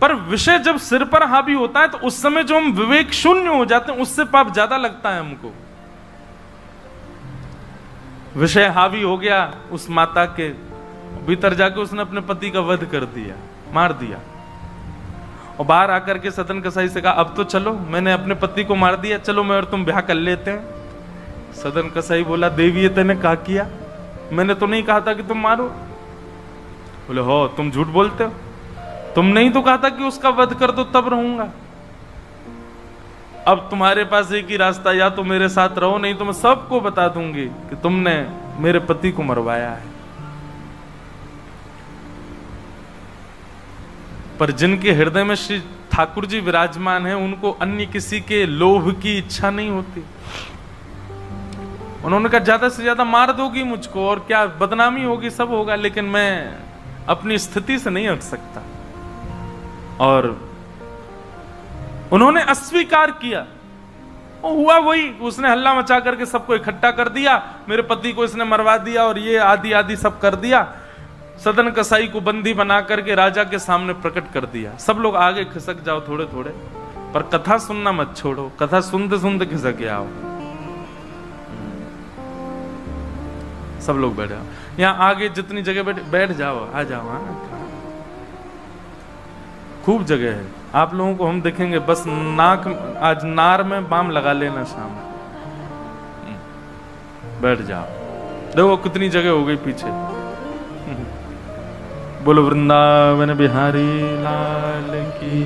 पर विषय जब सिर पर हावी होता है तो उस समय जो हम विवेक शून्य हो जाते हैं, उससे पाप ज्यादा लगता है हमको। विषय हावी हो गया उस माता के, भीतर जाके उसने अपने पति का वध कर दिया, मार दिया। और बाहर आकर के सदन कसाई से कहा, अब तो चलो, मैंने अपने पति को मार दिया, चलो मैं और तुम ब्याह कर लेते हैं। सदन कसाई बोला, देवी ये तेने क्या किया? मैंने तो नहीं कहा था कि तुम मारो। बोले, हो तुम झूठ बोलते हो, तुम नहीं तो कहा था कि उसका वध कर दो तब रहूंगा। अब तुम्हारे पास एक ही रास्ता, या तो मेरे साथ रहो, नहीं तो मैं सबको बता दूंगी कि तुमने मेरे पति को मरवाया है। पर जिनके हृदय में श्री ठाकुर जी विराजमान है, उनको अन्य किसी के लोभ की इच्छा नहीं होती। उन्होंने कहा, ज्यादा से ज्यादा मार दोगी मुझको और क्या, बदनामी होगी, सब होगा, लेकिन मैं अपनी स्थिति से नहीं हट सकता। और उन्होंने अस्वीकार किया। और हुआ वही, उसने हल्ला मचा करके सबको इकट्ठा कर दिया, मेरे पति को इसने मरवा दिया और ये आदि आदि सब कर दिया। सदन कसाई को बंदी बना करके राजा के सामने प्रकट कर दिया। सब लोग आगे खिसक जाओ थोड़े थोड़े, पर कथा सुनना मत छोड़ो, कथा सुनते सुनते खिसक आओ। सब लोग बैठ जाओ, यहाँ आगे जितनी जगह बैठ जाओ, आ जाओ। हाँ, खूब जगह है, आप लोगों को हम देखेंगे। बस नाक, आज नार में बाम लगा लेना शाम, बैठ जाओ। देखो कितनी जगह हो गई पीछे। बोलो वृंदावन बिहारी लाल की।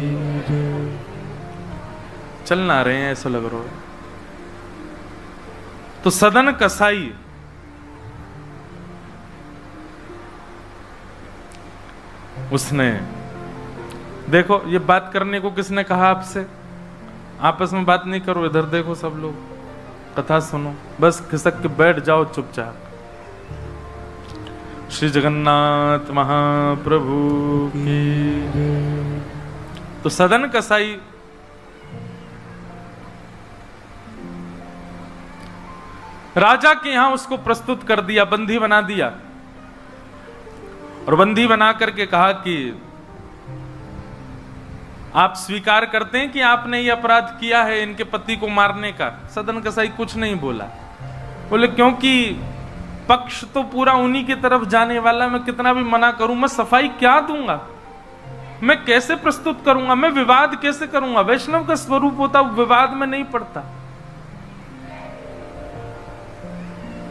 चलना रहे हैं ऐसा लग रहा है। तो सदन कसाई उसने, देखो ये बात करने को किसने कहा आपसे? आपस में बात नहीं करो, इधर देखो सब लोग, कथा सुनो, बस खिसक के बैठ जाओ चुपचाप। श्री जगन्नाथ महाप्रभु की। तो सदन कसाई राजा के यहां उसको प्रस्तुत कर दिया, बंदी बना दिया। और बंदी बना करके कहा कि आप स्वीकार करते हैं कि आपने ये अपराध किया है इनके पति को मारने का? सदन कसाई कुछ नहीं बोला। बोले क्योंकि पक्ष तो पूरा उन्हीं की तरफ जाने वाला, मैं कितना भी मना करूं, मैं सफाई क्या दूंगा, मैं कैसे प्रस्तुत करूंगा, मैं विवाद कैसे करूंगा? वैष्णव का स्वरूप होता विवाद में नहीं पड़ता।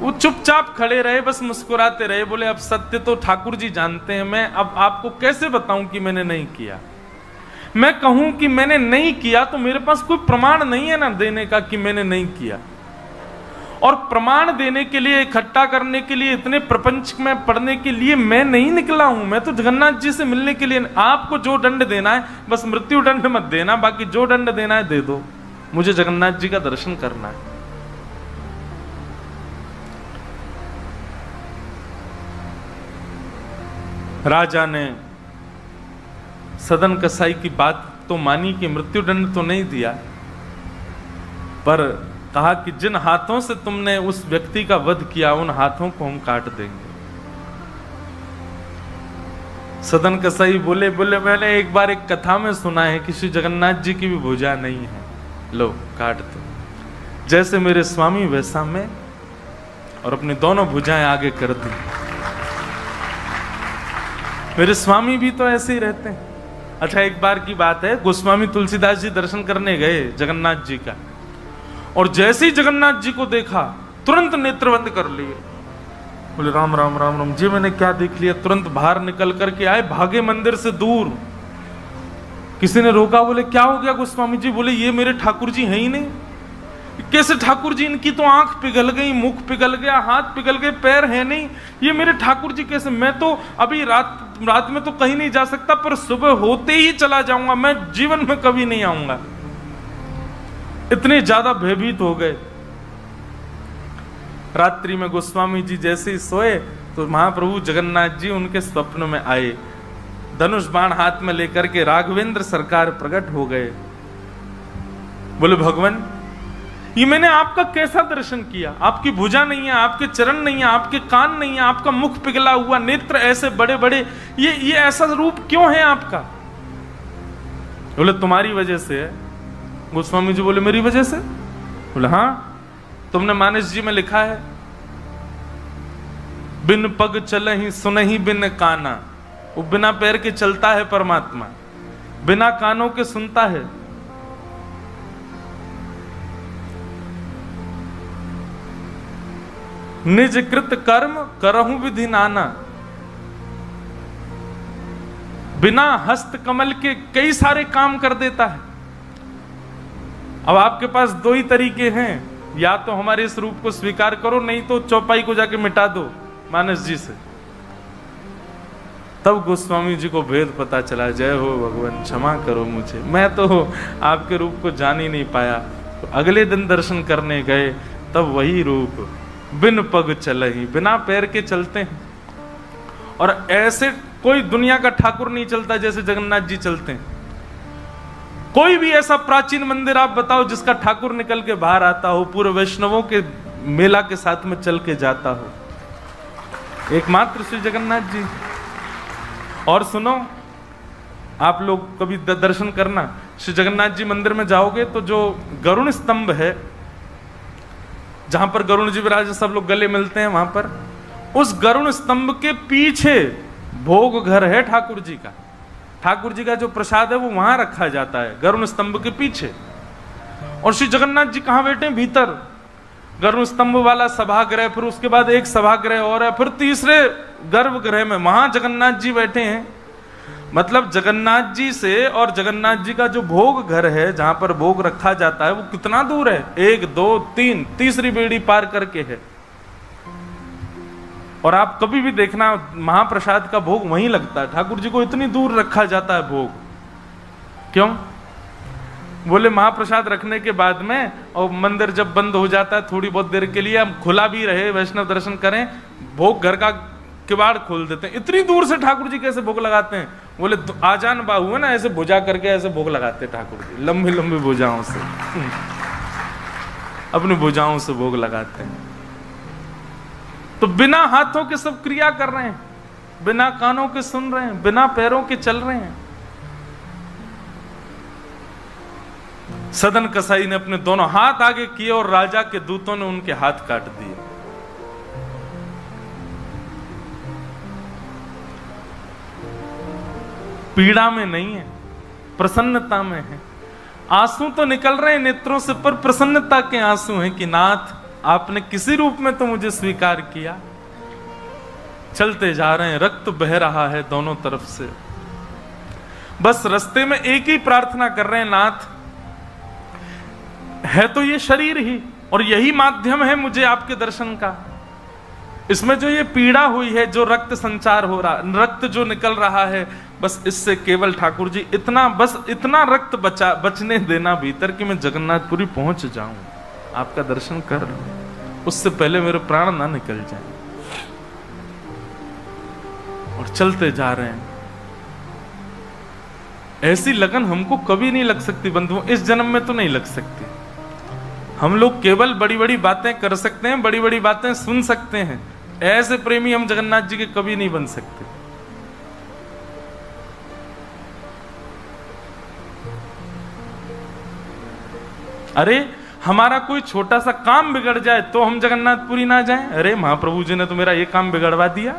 वो चुपचाप खड़े रहे, बस मुस्कुराते रहे। बोले अब सत्य तो ठाकुर जी जानते हैं, मैं अब आपको कैसे बताऊं कि मैंने नहीं किया। मैं कहूं कि मैंने नहीं किया तो मेरे पास कोई प्रमाण नहीं है ना देने का कि मैंने नहीं किया। और प्रमाण देने के लिए, इकट्ठा करने के लिए, इतने प्रपंच में पढ़ने के लिए मैं नहीं निकला हूं। मैं तो जगन्नाथ जी से मिलने के लिए। आपको जो दंड देना है बस मृत्यु दंड मत देना, बाकी जो दंड देना है दे दो, मुझे जगन्नाथ जी का दर्शन करना है। राजा ने सदन कसाई की बात तो मानी कि मृत्यु दंड तो नहीं दिया, पर कहा कि जिन हाथों से तुमने उस व्यक्ति का वध किया उन हाथों को हम काट देंगे। सदन कसाई बोले मैंने एक बार एक कथा में सुना है कि श्री जगन्नाथ जी की भी भुजा नहीं है, लो काट दो। जैसे मेरे स्वामी वैसा मैं, और अपनी दोनों भुजाएं आगे कर दी। मेरे स्वामी भी तो ऐसे ही रहते हैं। अच्छा, एक बार की बात है, गोस्वामी तुलसीदास जी दर्शन करने गए जगन्नाथ जी का, और जैसे ही जगन्नाथ जी को देखा तुरंत नेत्र बंद कर लिए। बोले राम राम राम राम जी, मैंने क्या देख लिया। तुरंत बाहर निकल करके आए, भागे मंदिर से दूर। किसी ने रोका, बोले क्या हो गया गोस्वामी जी? बोले ये मेरे ठाकुर जी हैं ही नहीं। कैसे ठाकुर जी? इनकी तो आंख पिघल गई, मुख पिघल गया, हाथ पिघल गए, पैर है नहीं, ये मेरे ठाकुर जी कैसे? मैं तो अभी रात में तो कहीं नहीं जा सकता, पर सुबह होते ही चला जाऊंगा, मैं जीवन में कभी नहीं आऊंगा। इतने ज्यादा भयभीत हो गए। रात्रि में गोस्वामी जी जैसे ही सोए तो महाप्रभु जगन्नाथ जी उनके स्वप्न में आए, धनुष बाण हाथ में लेकर के राघवेंद्र सरकार प्रकट हो गए। बोले भगवान, ये मैंने आपका कैसा दर्शन किया? आपकी भुजा नहीं है, आपके चरण नहीं है, आपके कान नहीं है, आपका मुख पिघला हुआ, नेत्र ऐसे बड़े बड़े, ये ऐसा रूप क्यों है आपका? बोले तुम्हारी वजह से है। गोस्वामी जी बोले मेरी वजह से? बोले हाँ, तुमने मानस जी में लिखा है, बिन पग चलहि सुनहि बिन काना। वो बिना पैर के चलता है परमात्मा, बिना कानों के सुनता है। निज कृत कर्म करहु विधि नाना। बिना हस्त कमल के कई सारे काम कर देता है। अब आपके पास दो ही तरीके हैं, या तो हमारे इस रूप को स्वीकार करो, नहीं तो चौपाई को जाके मिटा दो मानस जी से। तब गोस्वामी जी को भेद पता चला। जय हो भगवान, क्षमा करो मुझे, मैं तो आपके रूप को जान ही नहीं पाया। तो अगले दिन दर्शन करने गए, तब वही रूप, बिन पग चलहि, बिना पैर के चलते हैं। और ऐसे कोई दुनिया का ठाकुर नहीं चलता जैसे जगन्नाथ जी चलते हैं। कोई भी ऐसा प्राचीन मंदिर आप बताओ जिसका ठाकुर निकल के बाहर आता हो, पूरे वैष्णवों के मेला के साथ में चल के जाता हो, एकमात्र श्री जगन्नाथ जी। और सुनो, आप लोग कभी दर्शन करना, श्री जगन्नाथ जी मंदिर में जाओगे तो जो गरुण स्तंभ है, जहां पर गरुण जी विराज सब लोग गले मिलते हैं, वहां पर उस गरुण स्तंभ के पीछे भोग घर है ठाकुर जी का। ठाकुर जी का जो प्रसाद है वो वहां रखा जाता है, गरुण स्तंभ के पीछे। और श्री जगन्नाथ जी कहां बैठे? भीतर गरुण स्तंभ वाला सभागृह, फिर उसके बाद एक सभागृह और है, फिर तीसरे गर्भगृह में वहां जगन्नाथ जी बैठे हैं। मतलब जगन्नाथ जी से और जगन्नाथ जी का जो भोग घर है, जहां पर भोग रखा जाता है, वो कितना दूर है? 1 2 3 तीसरी बेड़ी पार करके है। और आप कभी भी देखना, महाप्रसाद का भोग वहीं लगता है। ठाकुर जी को इतनी दूर रखा जाता है भोग, क्यों? बोले महाप्रसाद रखने के बाद में, और मंदिर जब बंद हो जाता है थोड़ी बहुत देर के लिए, हम खुला भी रहे, वैष्णव दर्शन करें, भोग घर का किवाड़ खोल देते हैं। इतनी दूर से ठाकुर जी कैसे भोग लगाते हैं? बोले आजान बाहु है ना, ऐसे भुजा करके ऐसे भोग लगाते ठाकुर जी, लंबी लंबी भुजाओं से, अपनी भुजाओं से भोग लगाते हैं। तो बिना हाथों के सब क्रिया कर रहे हैं, बिना कानों के सुन रहे हैं, बिना पैरों के चल रहे हैं। सदन कसाई ने अपने दोनों हाथ आगे किए और राजा के दूतों ने उनके हाथ काट दिए। पीड़ा में नहीं है, प्रसन्नता में है। आंसू तो निकल रहे हैं नेत्रों से, पर प्रसन्नता के आंसू हैं कि नाथ आपने किसी रूप में तो मुझे स्वीकार किया। चलते जा रहे हैं, रक्त बह रहा है दोनों तरफ से। बस रास्ते में एक ही प्रार्थना कर रहे हैं, नाथ है तो ये शरीर ही, और यही माध्यम है मुझे आपके दर्शन का। इसमें जो ये पीड़ा हुई है, जो रक्त संचार हो रहा, रक्त जो निकल रहा है, बस इससे केवल ठाकुर जी इतना रक्त बचने देना भीतर कि मैं जगन्नाथपुरी पहुंच जाऊं, आपका दर्शन कर लूं, उससे पहले मेरे प्राण ना निकल जाएं। और चलते जा रहे हैं। ऐसी लगन हमको कभी नहीं लग सकती बंधुओं, इस जन्म में तो नहीं लग सकती। हम लोग केवल बड़ी बड़ी बातें कर सकते हैं, बड़ी बड़ी बातें सुन सकते हैं, ऐसे प्रेमी हम जगन्नाथ जी के कभी नहीं बन सकते। अरे हमारा कोई छोटा सा काम बिगड़ जाए तो हम जगन्नाथपुरी ना जाएं? अरे महाप्रभु जी ने तो मेरा ये काम बिगड़वा दिया।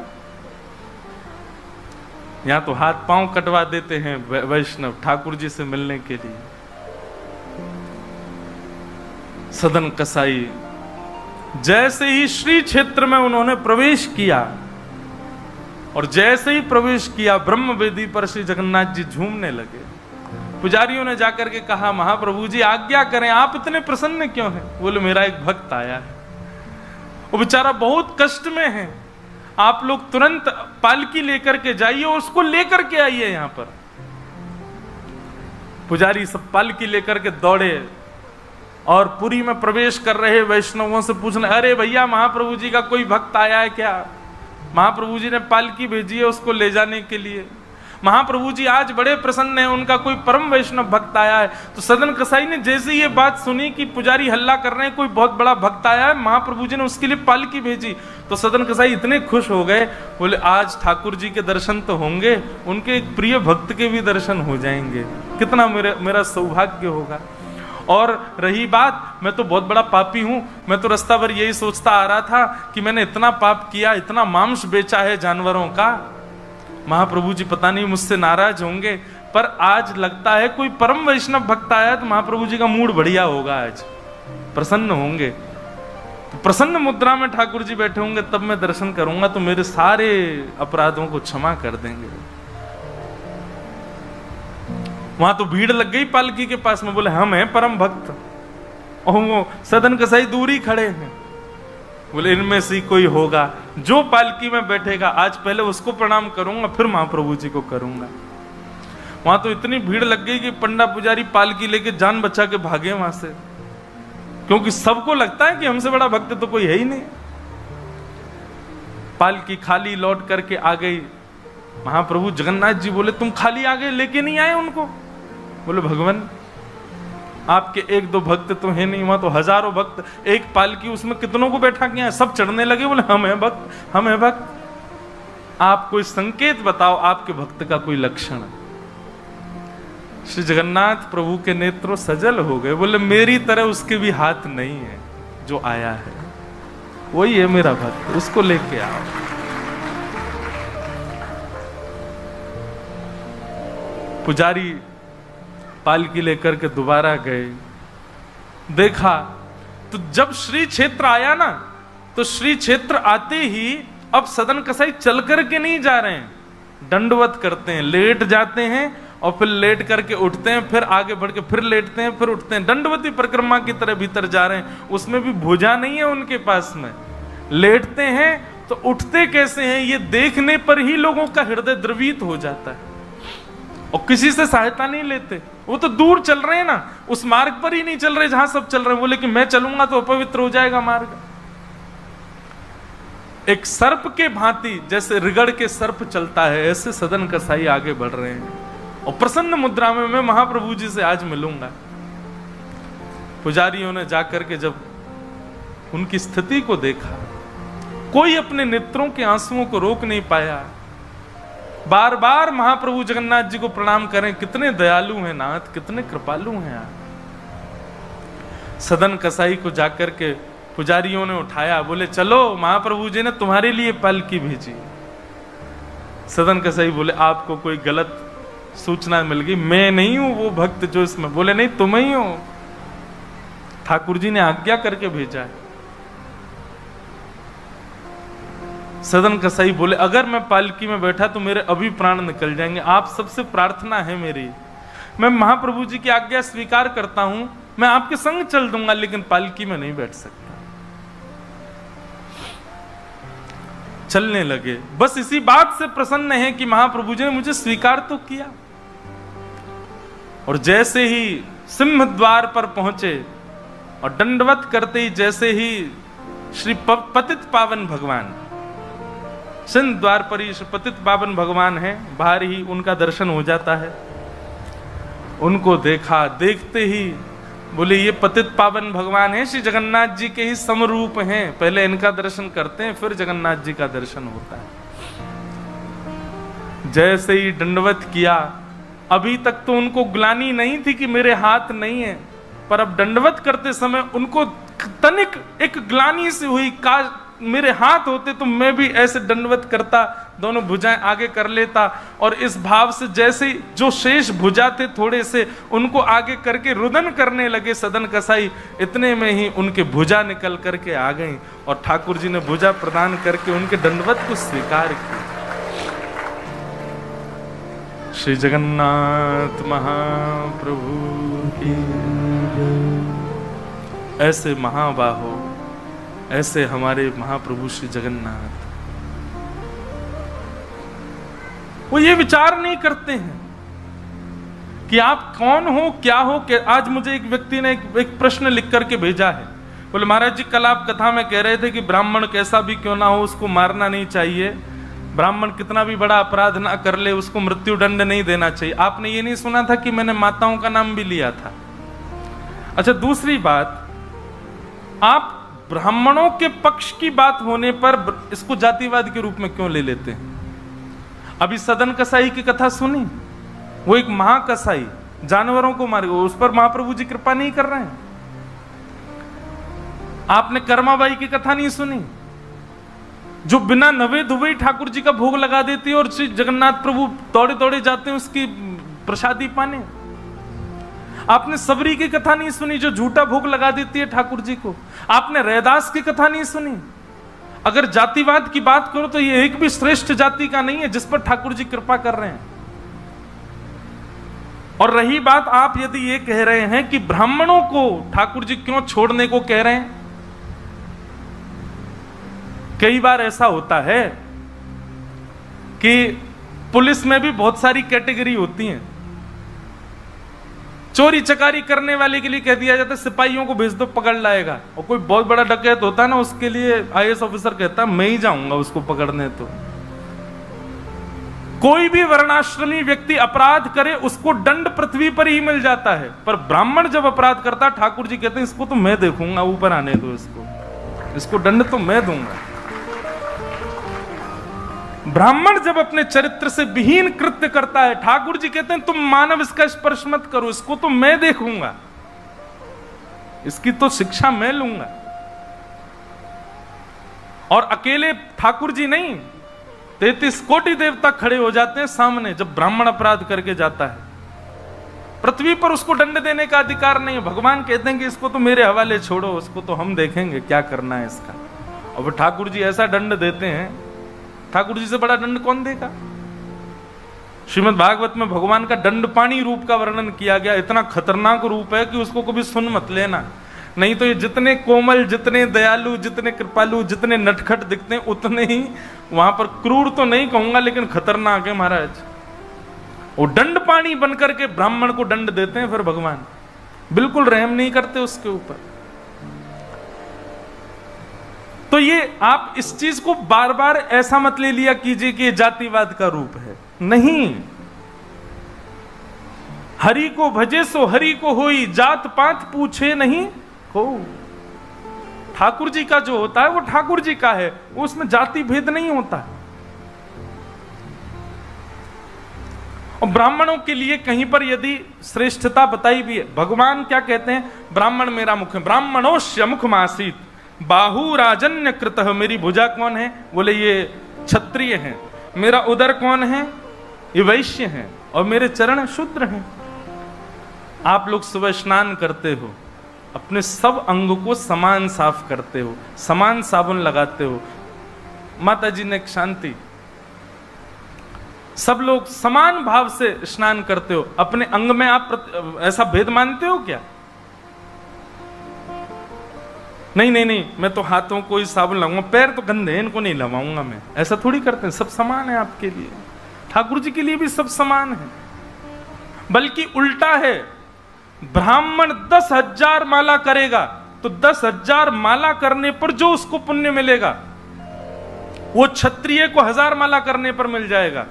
यहां तो हाथ पांव कटवा देते हैं वैष्णव ठाकुर जी से मिलने के लिए। सदन कसाई जैसे ही श्री क्षेत्र में उन्होंने प्रवेश किया, और जैसे ही प्रवेश किया ब्रह्म वेदी पर श्री जगन्नाथ जी झूमने लगे। पुजारियों ने जाकर के कहा, महाप्रभु जी आज्ञा करें, आप इतने प्रसन्न क्यों हैं? बोले मेरा एक भक्त आया है, वो बेचारा बहुत कष्ट में है, आप लोग तुरंत पालकी लेकर के जाइए और उसको लेकर के आइए यहां पर। पुजारी सब पालकी लेकर के दौड़े और पुरी में प्रवेश कर रहे वैष्णवों से पूछने, अरे भैया महाप्रभु जी का कोई भक्त आया है क्या? महाप्रभु जी ने पालकी भेजी है उसको ले जाने के लिए। महाप्रभु जी आज बड़े प्रसन्न हैं, उनका कोई परम वैष्णव भक्त आया है। तो सदन कसाई ने जैसे ये बात सुनी कि पुजारी हल्ला कर रहे हैं, कोई बहुत बड़ा भक्त आया है, महाप्रभु जी ने उसके लिए पालकी भेजी, तो सदन कसाई इतने खुश हो गए, बोले आज ठाकुर जी के दर्शन तो होंगे, उनके एक प्रिय भक्त के भी दर्शन हो जाएंगे, कितना मेरा सौभाग्य होगा। और रही बात, मैं तो बहुत बड़ा पापी हूं, मैं तो रास्ता भर यही सोचता आ रहा था कि मैंने इतना पाप किया, इतना मांस बेचा है जानवरों का, महाप्रभु जी पता नहीं मुझसे नाराज होंगे, पर आज लगता है कोई परम वैष्णव भक्त आया तो महाप्रभु जी का मूड बढ़िया होगा, आज प्रसन्न होंगे। तो प्रसन्न मुद्रा में ठाकुर जी बैठे होंगे, तब मैं दर्शन करूंगा तो मेरे सारे अपराधों को क्षमा कर देंगे। वहां तो भीड़ लग गई पालकी के पास में, बोले हम हैं परम भक्त, और वो सदन कसाई दूरी खड़े हैं, बोले इनमें से कोई होगा जो पालकी में बैठेगा, आज पहले उसको प्रणाम करूंगा फिर महाप्रभु जी को करूंगा। वहां तो इतनी भीड़ लग गई कि पंडा पुजारी पालकी लेके जान बचा के भागे वहां से, क्योंकि सबको लगता है कि हमसे बड़ा भक्त तो कोई है ही नहीं। पालकी खाली लौट करके आ गई। महाप्रभु जगन्नाथ जी बोले तुम खाली आ गए, लेके नहीं आए उनको? बोले भगवान आपके एक दो भक्त तो है नहीं, वहां तो हजारों भक्त, एक पालकी उसमें कितनों को बैठा किया, सब चढ़ने लगे, बोले हम हैं भक्त, हम हैं भक्त। आप कोई संकेत बताओ, आपके भक्त का कोई लक्षण। श्री जगन्नाथ प्रभु के नेत्रों सजल हो गए, बोले मेरी तरह उसके भी हाथ नहीं है, जो आया है वही है मेरा भक्त, उसको लेके आओ। पुजारी पालकी लेकर के दोबारा गए, देखा तो जब श्री क्षेत्र आया ना, तो श्री क्षेत्र आते ही अब सदन कसाई चल करके नहीं जा रहे हैं, दंडवत करते हैं, लेट जाते हैं और फिर लेट करके उठते हैं, फिर आगे बढ़ के फिर लेटते हैं, फिर उठते हैं, दंडवती परिक्रमा की तरह भीतर जा रहे हैं। उसमें भी भुजा नहीं है उनके पास में, लेटते हैं तो उठते कैसे हैं ये देखने पर ही लोगों का हृदय द्रवित हो जाता है, और किसी से सहायता नहीं लेते। वो तो दूर चल रहे हैं ना, उस मार्ग पर ही नहीं चल रहे जहां सब चल रहे हैं, बोले कि मैं चलूंगा तो अपवित्र हो जाएगा मार्ग। एक सर्प के भांति जैसे रिगड़ के सर्प चलता है, ऐसे सदन कसाई आगे बढ़ रहे हैं, और प्रसन्न मुद्रा में मैं महाप्रभु जी से आज मिलूंगा। पुजारियों ने जाकर के जब उनकी स्थिति को देखा, कोई अपने नेत्रों के आंसुओं को रोक नहीं पाया, बार बार महाप्रभु जगन्नाथ जी को प्रणाम करें, कितने दयालु हैं नाथ, कितने कृपालु हैं आप। सदन कसाई को जाकर के पुजारियों ने उठाया, बोले चलो महाप्रभु जी ने तुम्हारे लिए पालकी भेजी। सदन कसाई बोले आपको कोई गलत सूचना मिल गई, मैं नहीं हूं वो भक्त जो इसमें। बोले नहीं तुम ही हो, ठाकुर जी ने आज्ञा करके भेजा है। सदन कसाई बोले अगर मैं पालकी में बैठा तो मेरे अभी प्राण निकल जाएंगे, आप सबसे प्रार्थना है मेरी, मैं महाप्रभु जी की आज्ञा स्वीकार करता हूं, मैं आपके संग चल दूंगा लेकिन पालकी में नहीं बैठ सकता। चलने लगे, बस इसी बात से प्रसन्न है कि महाप्रभु जी ने मुझे स्वीकार तो किया। और जैसे ही सिंह द्वार पर पहुंचे और दंडवत करते ही जैसे ही श्री पतित पावन भगवान, सिंह द्वार पर ही श्री पतित पावन भगवान है, बाहर ही उनका दर्शन हो जाता है। उनको देखा, देखते ही बोले ये पतित पावन भगवान है, श्री जगन्नाथ जी के ही समरूप हैं, पहले इनका दर्शन करते हैं फिर जगन्नाथ जी का दर्शन होता है। जैसे ही दंडवत किया, अभी तक तो उनको ग्लानि नहीं थी कि मेरे हाथ नहीं है, पर अब दंडवत करते समय उनको तनिक एक ग्लानि से हुई, काश मेरे हाथ होते तो मैं भी ऐसे दंडवत करता, दोनों भुजाएं आगे कर लेता। और इस भाव से जैसे जो शेष भुजा थे थोड़े से उनको आगे करके रुदन करने लगे सदन कसाई, इतने में ही उनके भुजा निकल करके आ गई और ठाकुर जी ने भुजा प्रदान करके उनके दंडवत को स्वीकार किया। श्री जगन्नाथ महाप्रभु की। ऐसे महाबाहो, ऐसे हमारे महाप्रभु श्री जगन्नाथ, वो ये विचार नहीं करते हैं कि आप कौन हो क्या हो। आज मुझे एक व्यक्ति ने एक प्रश्न लिख करके भेजा है, बोले महाराज जी कल आप कथा में कह रहे थे कि ब्राह्मण कैसा भी क्यों ना हो उसको मारना नहीं चाहिए, ब्राह्मण कितना भी बड़ा अपराध ना कर ले उसको मृत्यु दंड नहीं देना चाहिए। आपने ये नहीं सुना था कि मैंने माताओं का नाम भी लिया था। अच्छा, दूसरी बात, आप ब्राह्मणों के पक्ष की बात होने पर इसको जातिवाद के रूप में क्यों ले लेते हैं? अभी सदन कसाई की कथा सुनी, वो एक महाकसाई जानवरों को मारे, उस पर महाप्रभु जी कृपा नहीं कर रहे हैं। आपने कर्माबाई की कथा नहीं सुनी, जो बिना नवे धुबे ठाकुर जी का भोग लगा देती है और श्री जगन्नाथ प्रभु दौड़े दौड़े जाते हैं उसकी प्रसादी पाने। आपने सबरी की कथा नहीं सुनी, जो झूठा भोग लगा देती है ठाकुर जी को। आपने रैदास की कथा नहीं सुनी। अगर जातिवाद की बात करो तो ये एक भी श्रेष्ठ जाति का नहीं है जिस पर ठाकुर जी कृपा कर रहे हैं। और रही बात, आप यदि ये कह रहे हैं कि ब्राह्मणों को ठाकुर जी क्यों छोड़ने को कह रहे हैं, कई बार ऐसा होता है कि पुलिस में भी बहुत सारी कैटेगरी होती हैं। चोरी चकारी करने वाले के लिए कह दिया जाता है सिपाहियों को भेज दो पकड़ लाएगा, और कोई बहुत बड़ा डकैत होता है ना उसके लिए आईएएस ऑफिसर कहता है मैं ही जाऊंगा उसको पकड़ने। तो कोई भी वर्णाश्रमी व्यक्ति अपराध करे उसको दंड पृथ्वी पर ही मिल जाता है, पर ब्राह्मण जब अपराध करता ठाकुर जी कहते हैं इसको तो मैं देखूंगा, ऊपर आने दो इसको दंड तो मैं दूंगा। ब्राह्मण जब अपने चरित्र से विहीन कृत्य करता है ठाकुर जी कहते हैं तुम मानव इसका स्पर्श मत करो, इसको तो मैं देखूंगा, इसकी तो शिक्षा मैं लूंगा। और अकेले ठाकुर जी नहीं, 33 कोटि देवता खड़े हो जाते हैं सामने जब ब्राह्मण अपराध करके जाता है। पृथ्वी पर उसको दंड देने का अधिकार नहीं है। भगवान कहते हैं कि इसको तो मेरे हवाले छोड़ो, उसको तो हम देखेंगे क्या करना है इसका। और ठाकुर जी ऐसा दंड देते हैं, ठाकुर जी से बड़ा दंड कौन देगा। श्रीमद् भागवत में भगवान का दंडपाणी रूप का वर्णन किया गया। इतना खतरनाक रूप है कि उसको कभी सुन मत लेना, नहीं तो ये जितने कोमल, जितने दयालु, जितने कृपालु, जितने नटखट दिखते हैं उतने ही वहां पर क्रूर तो नहीं कहूंगा लेकिन खतरनाक है महाराज। वो दंडपाणी बनकर के ब्राह्मण को दंड देते हैं, फिर भगवान बिल्कुल रहम नहीं करते उसके ऊपर। तो ये आप इस चीज को बार बार ऐसा मत ले लिया कीजिए कि ये जातिवाद का रूप है, नहीं। हरि को भजे सो हरि को होई, जात पात पूछे नहीं हो। ठाकुर जी का जो होता है वो ठाकुर जी का है, उसमें जाति भेद नहीं होता। और ब्राह्मणों के लिए कहीं पर यदि श्रेष्ठता बताई भी है, भगवान क्या कहते हैं, ब्राह्मण मेरा मुख है, ब्राह्मणोश्य मुखमासीत बाहु राजन्य कृतः, मेरी भुजा कौन है, बोले ये क्षत्रिय हैं, मेरा उदर कौन है, ये वैश्य हैं, और मेरे चरण शूद्र हैं। आप लोग सुबह स्नान करते हो, अपने सब अंग को समान साफ करते हो, समान साबुन लगाते हो, माता जी ने शांति, सब लोग समान भाव से स्नान करते हो, अपने अंग में आप ऐसा भेद मानते हो क्या? नहीं नहीं नहीं, मैं तो हाथों को ही साबुन लगाऊंगा, पैर तो गंदे, इनको नहीं लगाऊंगा मैं, ऐसा थोड़ी करते हैं। सब समान है आपके लिए, ठाकुर जी के लिए भी सब समान है। बल्कि उल्टा है, ब्राह्मण 10,000 माला करेगा तो 10,000 माला करने पर जो उसको पुण्य मिलेगा वो क्षत्रिय को 1000 माला करने पर मिल जाएगा,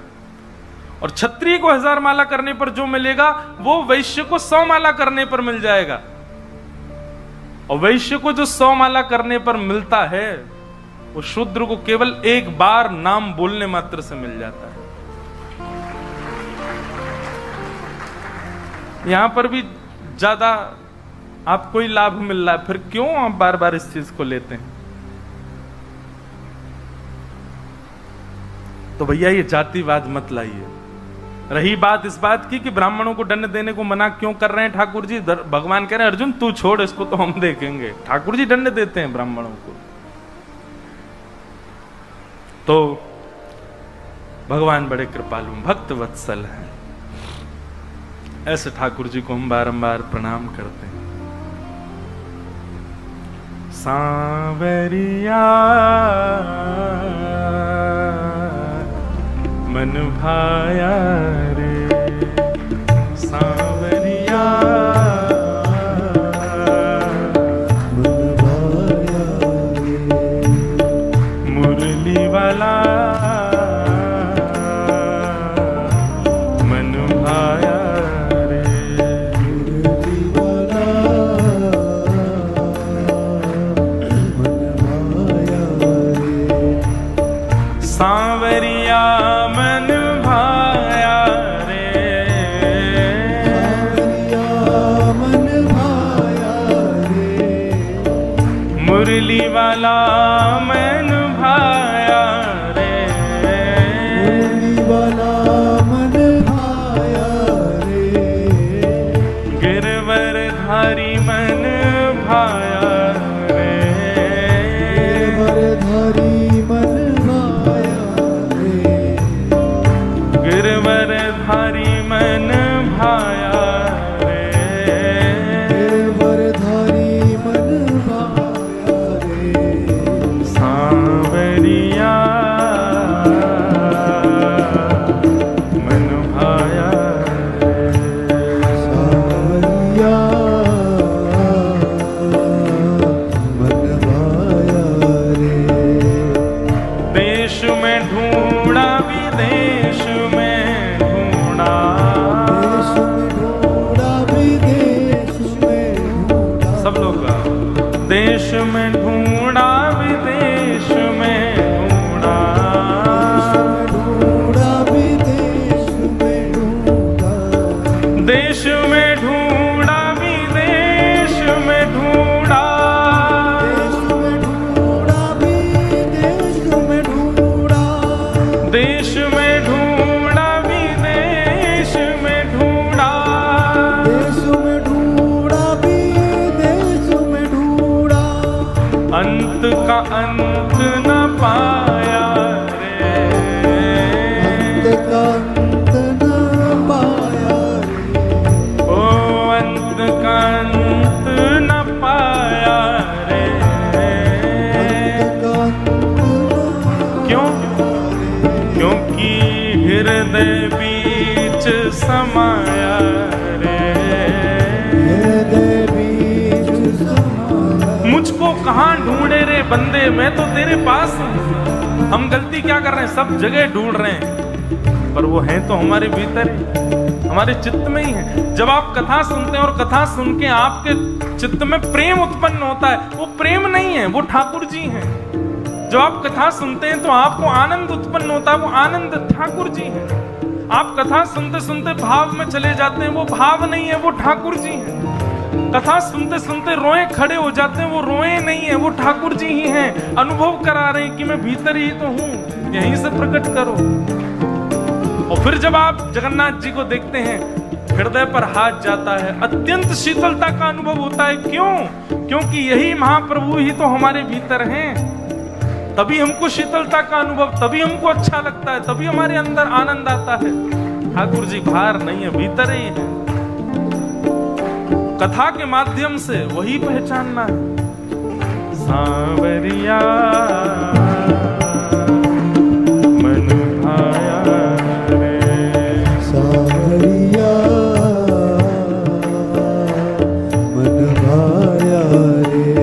और क्षत्रिय को 1000 माला करने पर जो मिलेगा वो वैश्य को 100 माला करने पर मिल जाएगा। और वैश्य को जो 100 माला करने पर मिलता है वो शूद्र को केवल एक बार नाम बोलने मात्र से मिल जाता है। यहां पर भी ज्यादा आपको ही लाभ मिल रहा है, फिर क्यों आप बार बार इस चीज को लेते हैं? तो भैया ये जातिवाद मत लाइए। रही बात इस बात की कि ब्राह्मणों को दंड देने को मना क्यों कर रहे हैं ठाकुर जी, भगवान कह रहे हैं अर्जुन तू छोड़ इसको, तो हम देखेंगे। ठाकुर जी दंड देते हैं ब्राह्मणों को, तो भगवान बड़े कृपालु भक्त वत्सल हैं, ऐसे ठाकुर जी को हम बारंबार प्रणाम करते हैं। सांवरिया मन भाया रे, सांवरिया मन भाया रे, मुरली वाला मन भाया रे, मुरली वाला मन भाया रे, सांवरिया मन भाया रे, सांवरिया मन भाया रे, मुरली वाला मन भाया रे, मुरली वाला मन भाया रे, गिरवरधारी मन भाया रे, गिरवरधारी मन भाया रे, गिरवरधारी मन भाया रे, गिरवरधारी मन भाया रे, सांवरिया मन भाया रे, सांवरिया मन भाया रे, देश में ढूंढा विदेश में ढूंढा, देश में ढूंढा विदेश में ढूंढा, सब लोग गाओ। देश में ढूंढा विदेश में ढूंढा, देश में ढूंढा विदेश में ढूंढा, देश में ढूंढा विदेश में ढूंढा, देश में ढूंढा विदेश में ढूंढा, देश में ढूंढा देश में ढूंढा विदेश में ढूंढा, अंत का अंत न पाया रे, अंत का अंत न पाया रे, ओ अंत का अंत न पाया रे, अंत का अंत न क्यों? पाया रे, क्योंकि हृदय बीच समाया रे, हृदय बीच समाया, मुझको कहाँ ढूंढे रे बंदे, मैं तो तेरे पास हूँ। हम गलती क्या कर रहे हैं, सब जगह ढूंढ रहे हैं, पर वो है तो हमारे भीतर ही, हमारे चित्त में ही है। जब आप कथा सुनते हैं और कथा सुन के आपके चित्त में प्रेम उत्पन्न होता है, वो प्रेम नहीं है, वो ठाकुर जी हैं। जब आप कथा सुनते हैं तो आपको आनंद उत्पन्न होता है, वो आनंद ठाकुर जी हैं। आप कथा सुनते सुनते भाव में चले जाते हैं, वो भाव नहीं है, वो ठाकुर जी हैं। कथा सुनते सुनते रोए खड़े हो जाते हैं, वो रोए नहीं है, वो ठाकुर जी ही हैं। अनुभव करा रहे हैं कि मैं भीतर ही तो हूं, यहीं से प्रकट करो। और फिर जब आप जगन्नाथ जी को देखते हैं, हृदय पर हाथ जाता है, अत्यंत शीतलता का अनुभव होता है। क्यों? क्योंकि यही महाप्रभु ही तो हमारे भीतर हैं। तभी हमको शीतलता का अनुभव, तभी हमको अच्छा लगता है, तभी हमारे अंदर आनंद आता है। ठाकुर जी बाहर नहीं है, भीतर ही है। कथा के माध्यम से वही पहचानना है। सांवरिया मन भाया रे, सांवरिया मन भाया रे,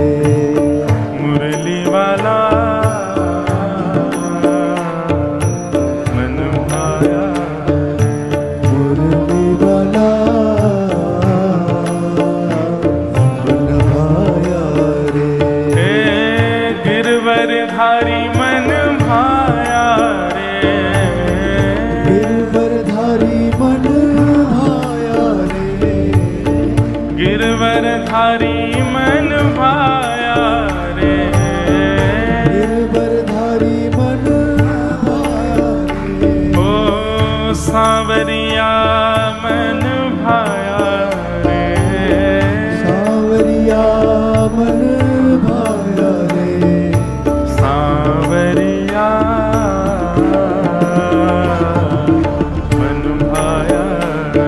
मुरली वाला मन भाया रे, मुरली वाला मन भाया रे, हे गिरवरधारी मन भाया रे, गिरवरधारी मन भाया रे, गिरवरधारी मन भाया रे, गिरवरधारी मन भाया रे, ओ सांवरिया मन भाया रे, सांवरिया मन भाया रे, सांवरिया मन भाया रे,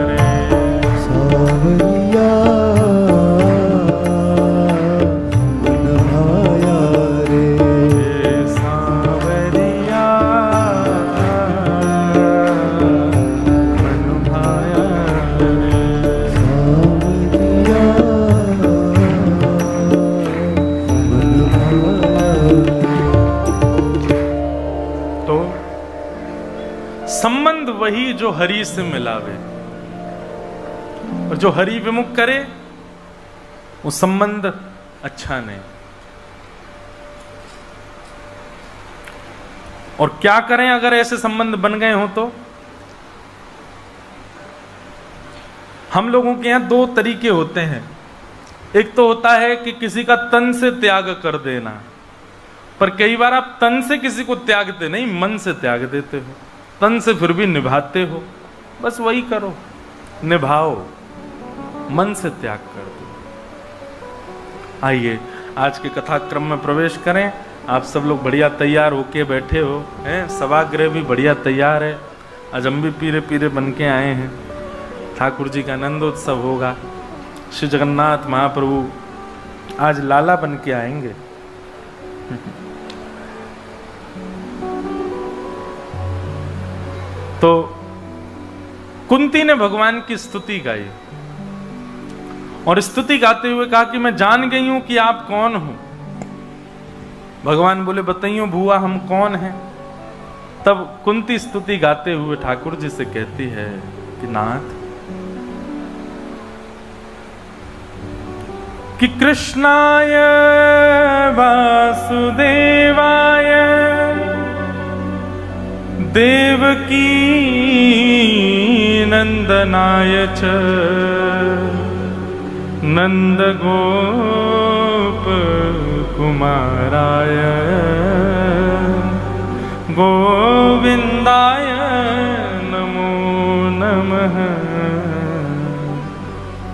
सांवरिया मन भाया रे, हे सांवरिया मन भाया रे। सांवरिया मन भाया रे। तो संबंध वही जो हरि से मिलावे, और जो हरि विमुख करे वो संबंध अच्छा नहीं। और क्या करें अगर ऐसे संबंध बन गए हो तो? हम लोगों के यहां दो तरीके होते हैं। एक तो होता है कि किसी का तन से त्याग कर देना, पर कई बार आप तन से किसी को त्यागते नहीं, मन से त्याग देते हो। तन से फिर भी निभाते हो, बस वही करो, निभाओ, मन से त्याग कर दो। आइए आज के कथा क्रम में प्रवेश करें। आप सब लोग बढ़िया तैयार होके बैठे हो हैं, सभागृह भी बढ़िया तैयार है। आज हम भी पीरे पीरे बन के आए हैं। ठाकुर जी का आनंदोत्सव होगा। श्री जगन्नाथ महाप्रभु आज लाला बन के आएंगे। तो कुंती ने भगवान की स्तुति गाई और स्तुति गाते हुए कहा कि मैं जान गई हूं कि आप कौन हो। भगवान बोले बताइयो भुआ हम कौन हैं। तब कुंती स्तुति गाते हुए ठाकुर जी से कहती है कि नाथ, कि कृष्णाय वासुदेवाय देवकी नंदनाय च नंद गोप कुमाराय गोविंदाय नमो नमः।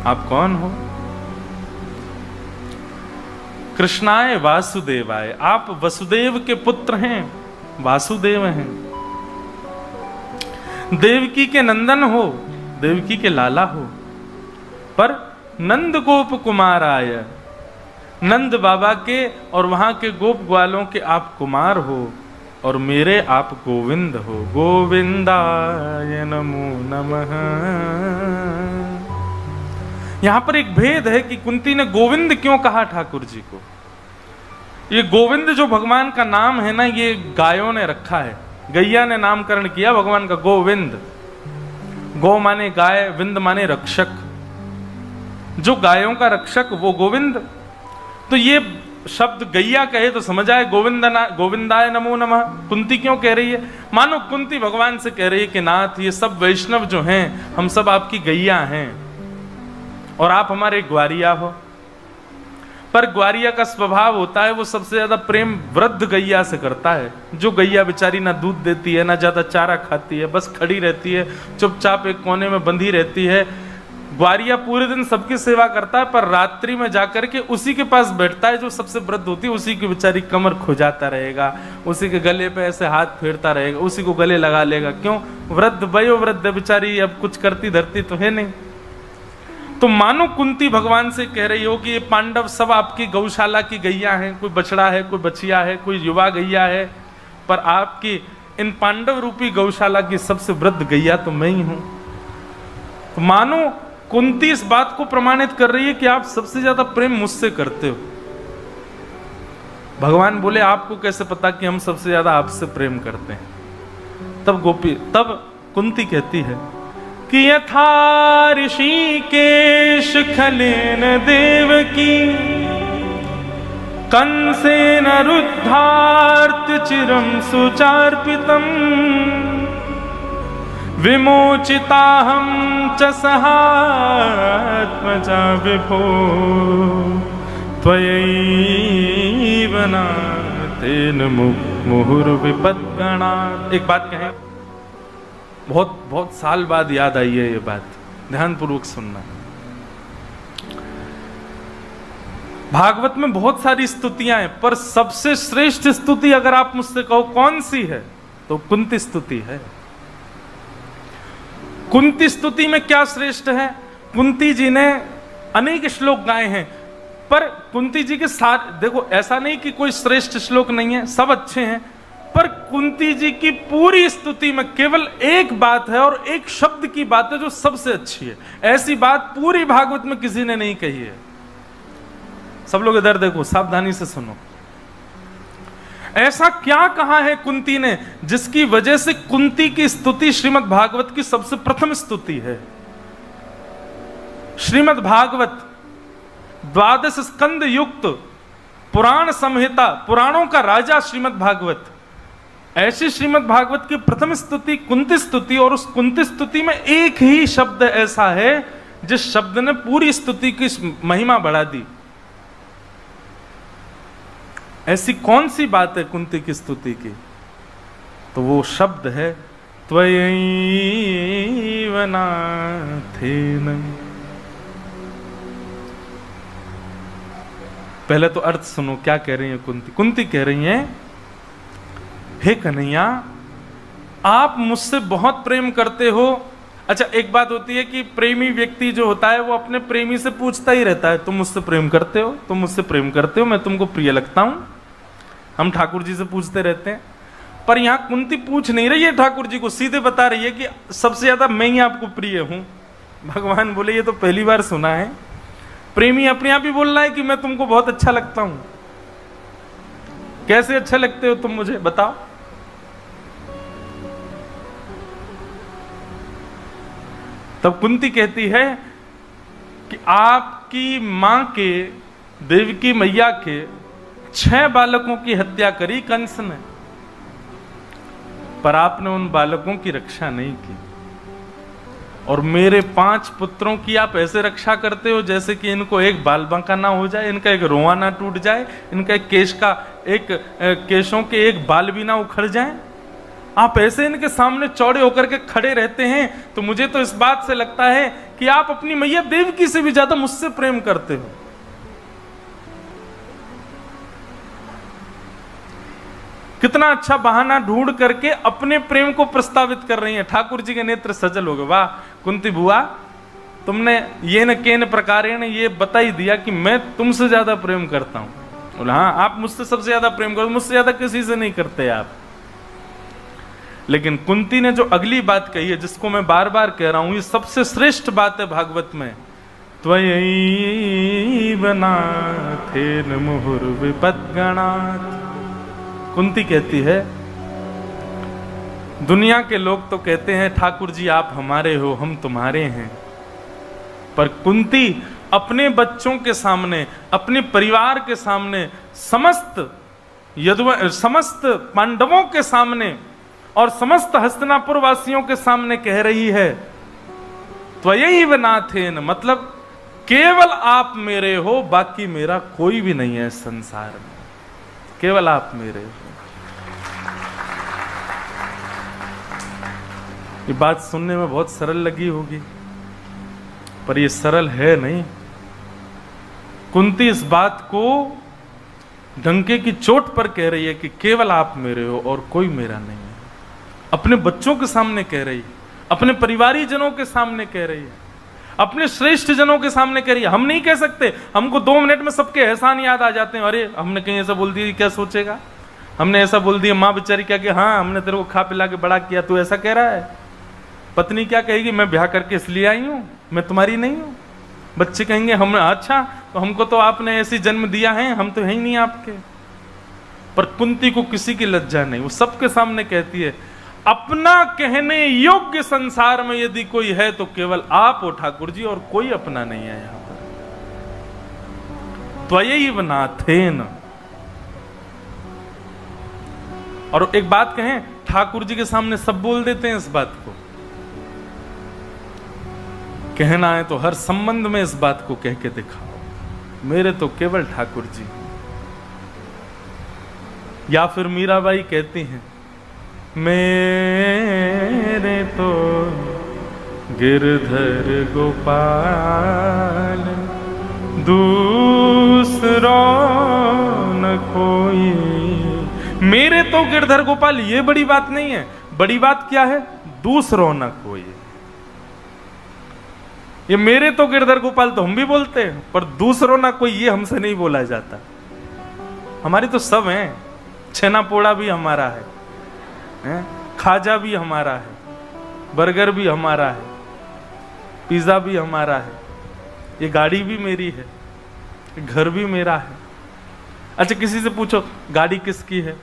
आप कौन हो? कृष्णाय वासुदेवाय, आप वसुदेव के पुत्र हैं, वासुदेव हैं। देवकी के नंदन हो, देवकी के लाला हो, पर नंद गोप कुमाराय, नंद बाबा के और वहां के गोप ग्वालों के आप कुमार हो, और मेरे आप गोविंद हो। गोविंदाय नमो नमः। यहां पर एक भेद है कि कुंती ने गोविंद क्यों कहा ठाकुर जी को। ये गोविंद जो भगवान का नाम है ना, ये गायों ने रखा है, गैया ने नामकरण किया भगवान का गोविंद। गौ माने गाय, विंद माने रक्षक, जो गायों का रक्षक वो गोविंद। तो ये शब्द गैया कहे तो समझ आए गोविंदाय नमो नमः। कुंती क्यों कह रही है? मानो कुंती भगवान से कह रही है कि नाथ, ये सब वैष्णव जो हैं, हम सब आपकी गैया हैं और आप हमारे ग्वारिया हो। पर ग्वारिया का स्वभाव होता है, वो सबसे ज्यादा प्रेम वृद्ध गैया से करता है। जो गैया बेचारी ना दूध देती है, ना ज्यादा चारा खाती है, बस खड़ी रहती है, चुपचाप एक कोने में बंधी रहती है। ग्वारिया पूरे दिन सबकी सेवा करता है, पर रात्रि में जाकर के उसी के पास बैठता है जो सबसे वृद्ध होती है। उसी की बेचारी कमर खुजाता रहेगा, उसी के गले पे ऐसे हाथ फेरता रहेगा, उसी को गले लगा लेगा। क्यों? वृद्ध वयोवृद्ध बेचारी, अब कुछ करती धरती तो है नहीं। तो मानो कुंती भगवान से कह रही हो कि ये पांडव सब आपकी गौशाला की गैया हैं, कोई बछड़ा है, कोई बछिया है, कोई युवा गैया है, पर आपकी इन पांडव रूपी गौशाला की सबसे वृद्ध गैया तो मैं ही हूं। तो मानो कुंती इस बात को प्रमाणित कर रही है कि आप सबसे ज्यादा प्रेम मुझसे करते हो। भगवान बोले आपको कैसे पता कि हम सबसे ज्यादा आपसे प्रेम करते हैं? तब कुंती कहती है कि यथा ऋषिकेश खलेन देवकी कंसेन रुद्धार्त चिरं सुचार्पितम् विमोचिताहं च सहात्मजा विभो त्वयैव नातेन मुहुर्विपद्गणात्। एक बात कहें, बहुत साल बाद याद आई है ये बात, ध्यानपूर्वक सुनना। भागवत में बहुत सारी स्तुतियां हैं, पर सबसे श्रेष्ठ स्तुति अगर आप मुझसे कहो कौन सी है, तो कुंती स्तुति है। कुंती स्तुति में क्या श्रेष्ठ है? कुंती जी ने अनेक श्लोक गाए हैं, पर कुंती जी के साथ देखो, ऐसा नहीं कि कोई श्रेष्ठ श्लोक नहीं है, सब अच्छे हैं, पर कुंती जी की पूरी स्तुति में केवल एक बात है और एक शब्द की बात है जो सबसे अच्छी है। ऐसी बात पूरी भागवत में किसी ने नहीं कही है। सब लोग इधर देखो, सावधानी से सुनो। ऐसा क्या कहा है कुंती ने जिसकी वजह से कुंती की स्तुति श्रीमद् भागवत की सबसे प्रथम स्तुति है? श्रीमद् भागवत 12 स्कंद युक्त पुराण संहिता, पुराणों का राजा श्रीमद् भागवत, ऐसी श्रीमद् भागवत की प्रथम स्तुति कुंती स्तुति, और उस कुंती स्तुति में एक ही शब्द ऐसा है जिस शब्द ने पूरी स्तुति की महिमा बढ़ा दी। ऐसी कौन सी बात है कुंती की स्तुति की? तो वो शब्द है त्वयैव नाथेन। पहले तो अर्थ सुनो, क्या कह रही है कुंती? कुंती कह रही है, हे कन्हैया, आप मुझसे बहुत प्रेम करते हो। अच्छा, एक बात होती है कि प्रेमी व्यक्ति जो होता है वो अपने प्रेमी से पूछता ही रहता है, तुम मुझसे प्रेम करते हो, तुम मुझसे प्रेम करते हो, मैं तुमको प्रिय लगता हूं। हम ठाकुर जी से पूछते रहते हैं, पर यहां कुंती पूछ नहीं रही है ठाकुर जी को, सीधे बता रही है कि सबसे ज्यादा मैं ही आपको प्रिय हूं। भगवान बोले ये तो पहली बार सुना है, प्रेमी अपने आप ही बोल रहा है कि मैं तुमको बहुत अच्छा लगता हूं। कैसे अच्छे लगते हो तुम मुझे, बताओ। तब कुंती कहती है कि आपकी मां के, देवकी मैया के 6 बालकों की हत्या करी कंस ने, पर आपने उन बालकों की रक्षा नहीं की। और मेरे 5 पुत्रों की आप ऐसे रक्षा करते हो जैसे कि इनको एक बाल बांका ना हो जाए, इनका एक रोआ ना टूट जाए, इनका एक केशों के एक बाल भी ना उखड़ जाए। आप ऐसे इनके सामने चौड़े होकर के खड़े रहते हैं। तो मुझे तो इस बात से लगता है कि आप अपनी मैया देवकी से भी ज्यादा मुझसे प्रेम करते हो। कितना अच्छा बहाना ढूंढ करके अपने प्रेम को प्रस्तावित कर रही हैं। ठाकुर जी के नेत्र सजल हो गए, वाह कुंती बुआ, तुमने ये न केन प्रकारेण ये बता ही दिया कि मैं तुमसे ज्यादा प्रेम करता हूं। बोला हाँ, आप मुझसे सबसे ज्यादा प्रेम करो, मुझसे ज्यादा किसी से नहीं करते आप। लेकिन कुंती ने जो अगली बात कही है, जिसको मैं बार बार कह रहा हूं, ये सबसे श्रेष्ठ बात है भागवत में। त्वयैव नाथेन मुहुर्विपद्गणात्। कुंती कहती है, दुनिया के लोग तो कहते हैं ठाकुर जी आप हमारे हो, हम तुम्हारे हैं, पर कुंती अपने बच्चों के सामने, अपने परिवार के सामने, समस्त पांडवों के सामने और समस्त हस्तिनापुर वासियों के सामने कह रही है त्वयैव नाथेन, मतलब केवल आप मेरे हो, बाकी मेरा कोई भी नहीं है इस संसार में, केवल आप मेरे हो। ये बात सुनने में बहुत सरल लगी होगी, पर ये सरल है नहीं। कुंती इस बात को डंके की चोट पर कह रही है कि केवल आप मेरे हो और कोई मेरा नहीं है। अपने बच्चों के सामने कह रही है, अपने परिवारी जनों के सामने कह रही है, अपने श्रेष्ठ जनों के सामने कह रही है। हम नहीं कह सकते, हमको 2 मिनट में सबके एहसान याद आ जाते हैं। अरे हमने कहीं ऐसा बोल दिया, क्या सोचेगा, हमने ऐसा बोल दिया, माँ बेचारी क्या कि हाँ हमने तेरे को खा पिला के बड़ा किया, तू ऐसा कह रहा है। पत्नी क्या कहेगी, मैं ब्याह करके इसलिए आई हूं, मैं तुम्हारी नहीं हूं। बच्चे कहेंगे हम, अच्छा तो हमको तो आपने ऐसी जन्म दिया है, हम तो है ही नहीं आपके। पर कुंती को किसी की लज्जा नहीं, वो सबके सामने कहती है अपना कहने योग्य संसार में यदि कोई है तो केवल आप हो ठाकुर जी, और कोई अपना नहीं है यहां पर। त्वयैव नाथेन। और एक बात कहें, ठाकुर जी के सामने सब बोल देते हैं इस बात को, कहना है तो हर संबंध में इस बात को कह के दिखाओ, मेरे तो केवल ठाकुर जी। या फिर मीराबाई कहती हैं मेरे तो गिरधर गोपाल दूसरा न कोई। मेरे तो गिरधर गोपाल, ये बड़ी बात नहीं है, बड़ी बात क्या है, दूसरों न कोई। ये मेरे तो गिरधर गोपाल तो हम भी बोलते हैं, पर दूसरों ना कोई ये हमसे नहीं बोला जाता। हमारी तो सब हैं, छेना पोड़ा भी हमारा है, खाजा भी हमारा है, बर्गर भी हमारा है, पिज्जा भी हमारा है, ये गाड़ी भी मेरी है, घर भी मेरा है। अच्छा किसी से पूछो गाड़ी किसकी है,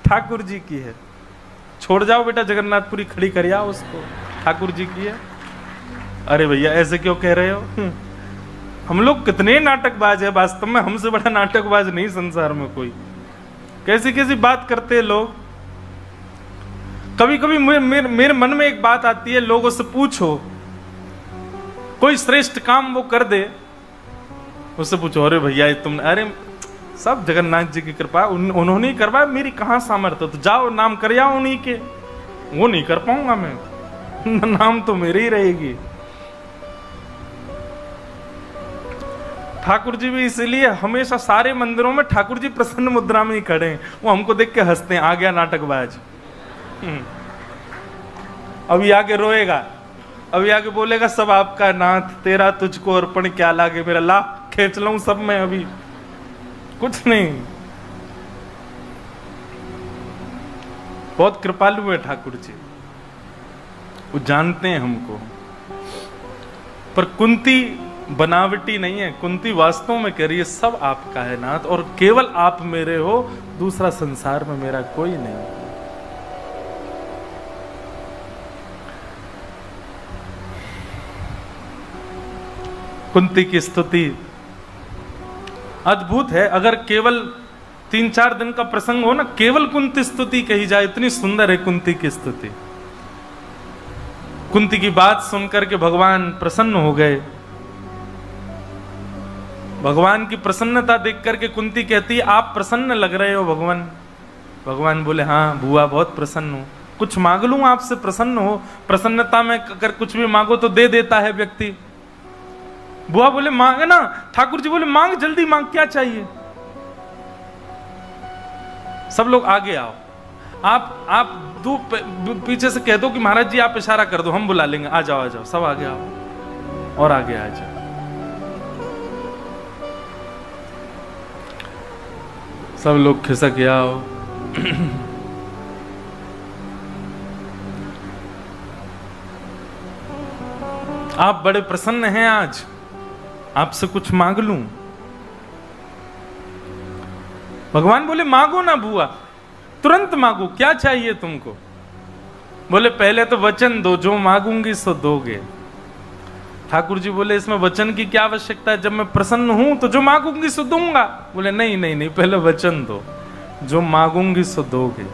ठाकुर जी की है। छोड़ जाओ बेटा जगन्नाथपुरी खड़ी कर आओ उसको, ठाकुर जी की है। अरे भैया ऐसे क्यों कह रहे हो, हम लोग कितने नाटकबाज है, वास्तव में हमसे बड़ा नाटकबाज नहीं संसार में कोई। कैसी कैसी बात करते हैं लोग। कभी कभी मेरे मन में एक बात आती है, लोगों से पूछो कोई श्रेष्ठ काम वो कर दे, उससे पूछो अरे भैया तुम, अरे सब जगन्नाथ जी की कृपा, उन्होंने ही करवाया, मेरी कहां सामर्थ्य, तो जाओ नाम कर आओ उन्हीं के। वो नहीं कर पाऊंगा मैं, नाम तो मेरी ही रहेगी। ठाकुर जी भी इसीलिए हमेशा सारे मंदिरों में ठाकुर जी प्रसन्न मुद्रा में ही खड़े हैं। वो हमको देख के हंसते हैं, आ गया नाटकबाज। अभी आके रोएगा, अभी आके बोलेगा सब आपका नाथ, तेरा तुझको अर्पण क्या लागे, मेरा ला खींच लूं सब में, अभी कुछ नहीं। बहुत कृपालु है ठाकुर जी, वो जानते हैं हमको। पर कुंती बनावटी नहीं है, कुंती वास्तव में कह रही है सब आपका है नाथ, और केवल आप मेरे हो, दूसरा संसार में मेरा कोई नहीं। कुंती की स्तुति अद्भुत है। अगर केवल 3-4 दिन का प्रसंग हो ना, केवल कुंती स्तुति कही जाए, इतनी सुंदर है कुंती की स्तुति। कुंती की बात सुनकर के भगवान प्रसन्न हो गए। भगवान की प्रसन्नता देख करके कुंती कहती है आप प्रसन्न लग रहे हो भगवान। भगवान बोले हाँ बुआ बहुत प्रसन्न हूं, कुछ मांग लूं आपसे प्रसन्न हो। प्रसन्नता में अगर कुछ भी मांगो तो दे देता है व्यक्ति। बुआ बोले मांग ना, ठाकुर जी बोले मांग जल्दी मांग, क्या चाहिए। सब लोग आगे आओ, आप दो पीछे से कह दो कि महाराज जी आप इशारा कर दो, हम बुला लेंगे, आ जाओ आ जाओ, सब आगे आओ और आगे आ जाओ। सब लोग खिसक आओ। आप बड़े प्रसन्न हैं आज, आपसे कुछ मांग लूं। भगवान बोले मांगो ना बुआ, तुरंत मांगो, क्या चाहिए तुमको। बोले पहले तो वचन दो, जो मांगूंगी सो दोगे। ठाकुर जी बोले इसमें वचन की क्या आवश्यकता है, जब मैं प्रसन्न हूं तो जो मांगूंगी सो दूंगा। बोले नहीं नहीं नहीं, पहले वचन दो, जो मांगूंगी सो दोगे।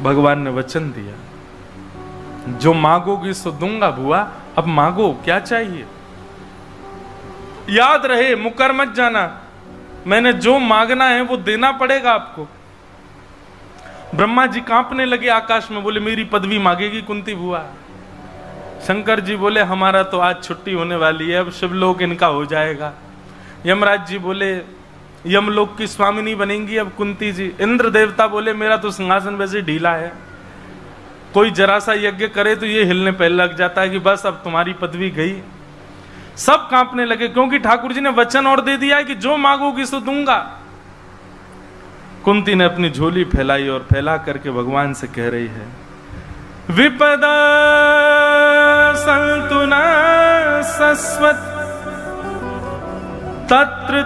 भगवान ने वचन दिया, जो मांगोगी सो दूंगा बुआ, अब मांगो क्या चाहिए। याद रहे, मुकर मत जाना, मैंने जो मांगना है वो देना पड़ेगा आपको। ब्रह्मा जी कांपने लगे आकाश में, बोले मेरी पदवी मांगेगी कुंती बुआ। शंकर जी बोले हमारा तो आज छुट्टी होने वाली है, अब शिवलोक इनका हो जाएगा। यमराज जी बोले यमलोक की स्वामिनी बनेंगी अब कुंती जी। इंद्र देवता बोले मेरा तो सिंहासन वैसे ढीला है, कोई जरा सा यज्ञ करे तो ये हिलने पे लग जाता है कि बस अब तुम्हारी पदवी गई। सब कांपने लगे, क्योंकि ठाकुर जी ने वचन और दे दिया है कि जो मांगोगी सो दूंगा। कुंती ने अपनी झोली फैलाई और फैला करके भगवान से कह रही है, विपदा संतु न सस्वत तत्र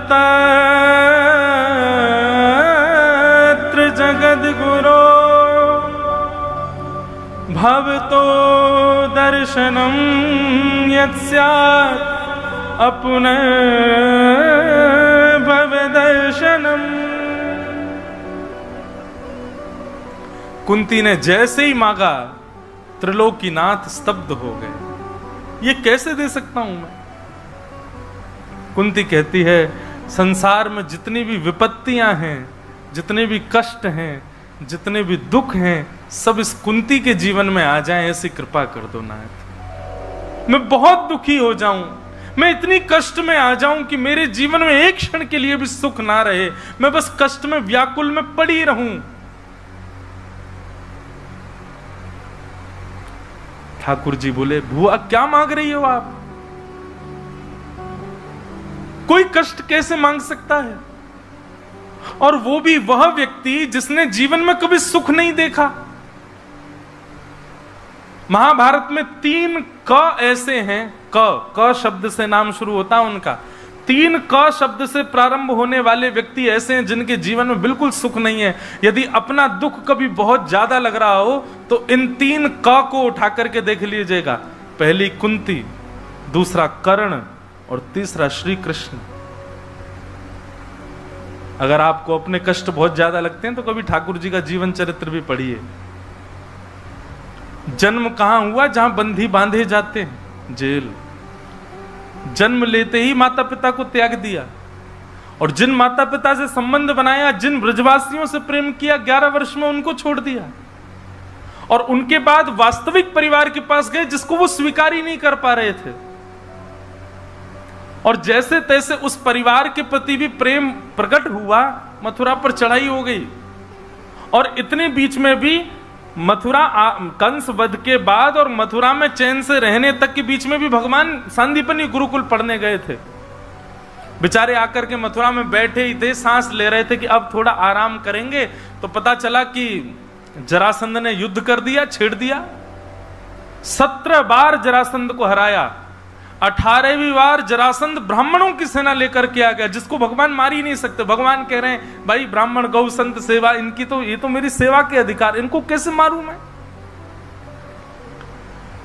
तत्र जगद्गुरो भवतो दर्शनम यत्स्यात् अपुनः भव दर्शनम। कुंती ने जैसे ही मांगा त्रिलोकीनाथ स्तब्ध हो गए। ये कैसे दे सकता हूं मैं? कुंती कहती है संसार में जितनी भी विपत्तियां हैं, जितने भी कष्ट हैं, जितने भी दुख हैं, सब इस कुंती के जीवन में आ जाएं, ऐसी कृपा कर दो नाथ। मैं बहुत दुखी हो जाऊं, मैं इतनी कष्ट में आ जाऊं कि मेरे जीवन में एक क्षण के लिए भी सुख ना रहे, मैं बस कष्ट में व्याकुल में पड़ी रहूं। ठाकुर जी बोले बुआ क्या मांग रही हो आप? कोई कष्ट कैसे मांग सकता है? और वो भी वह व्यक्ति जिसने जीवन में कभी सुख नहीं देखा। महाभारत में 3 क ऐसे हैं, क शब्द से नाम शुरू होता है उनका। 3 क शब्द से प्रारंभ होने वाले व्यक्ति ऐसे हैं जिनके जीवन में बिल्कुल सुख नहीं है। यदि अपना दुख कभी बहुत ज्यादा लग रहा हो तो इन 3 क को उठा करके देख लीजिएगा। पहली कुंती, दूसरा कर्ण और तीसरा श्री कृष्ण। अगर आपको अपने कष्ट बहुत ज्यादा लगते हैं तो कभी ठाकुर जी का जीवन चरित्र भी पढ़िए। जन्म कहां हुआ? जहां बंधी बांधे जाते हैं, जेल। जन्म लेते ही माता पिता को त्याग दिया और जिन माता पिता से संबंध बनाया, जिन ब्रजवासियों से प्रेम किया, 11 वर्ष में उनको छोड़ दिया। और उनके बाद वास्तविक परिवार के पास गए जिसको वो स्वीकार ही नहीं कर पा रहे थे। और जैसे तैसे उस परिवार के प्रति भी प्रेम प्रकट हुआ, मथुरा पर चढ़ाई हो गई। और इतने बीच में भी मथुरा कंस वध के बाद और मथुरा में चैन से रहने तक के बीच में भी भगवान सांदीपनि गुरुकुल पढ़ने गए थे। बेचारे आकर के मथुरा में बैठे ही थे, सांस ले रहे थे कि अब थोड़ा आराम करेंगे, तो पता चला कि जरासंध ने युद्ध कर दिया, छेड़ दिया। 17 बार जरासंध को हराया। 18वीं बार जरासंध ब्राह्मणों की सेना लेकर के आ गया, जिसको भगवान मार ही नहीं सकते। भगवान कह रहे हैं भाई ब्राह्मण गौ संत सेवा, इनकी तो ये तो मेरी सेवा के अधिकार, इनको कैसे मारूं मैं?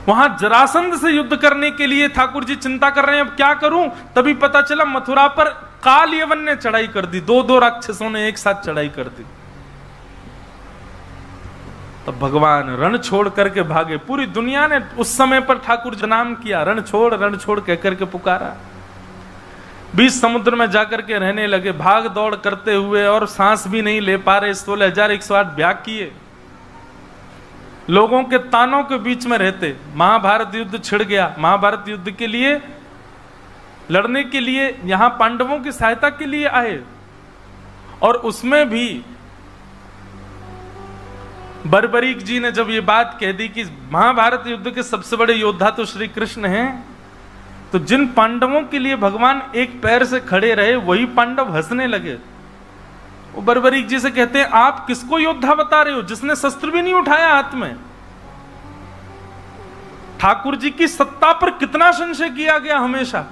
वहां जरासंध से युद्ध करने के लिए ठाकुर जी चिंता कर रहे हैं, अब क्या करूं? तभी पता चला मथुरा पर काल यवन ने चढ़ाई कर दी। 2 राक्षसों ने एक साथ चढ़ाई कर दी। तो भगवान रण छोड़ करके भागे। पूरी दुनिया ने उस समय पर ठाकुर जी नाम किया, रण छोड़ कह करके पुकारा। बीच समुद्र में जाकर के रहने लगे, भाग दौड़ करते हुए, और सांस भी नहीं ले पा रहे। 16,108 ब्याह किए, लोगों के तानों के बीच में रहते। महाभारत युद्ध छिड़ गया। महाभारत युद्ध के लिए लड़ने के लिए यहां पांडवों की सहायता के लिए आए, और उसमें भी बर्बरीक जी ने जब ये बात कह दी कि महाभारत युद्ध के सबसे बड़े योद्धा तो श्री कृष्ण हैं, तो जिन पांडवों के लिए भगवान एक पैर से खड़े रहे वही पांडव हंसने लगे। वो बर्बरीक जी से कहते हैं आप किसको योद्धा बता रहे हो जिसने शस्त्र भी नहीं उठाया हाथ में? ठाकुर जी की सत्ता पर कितना संशय किया गया हमेशा।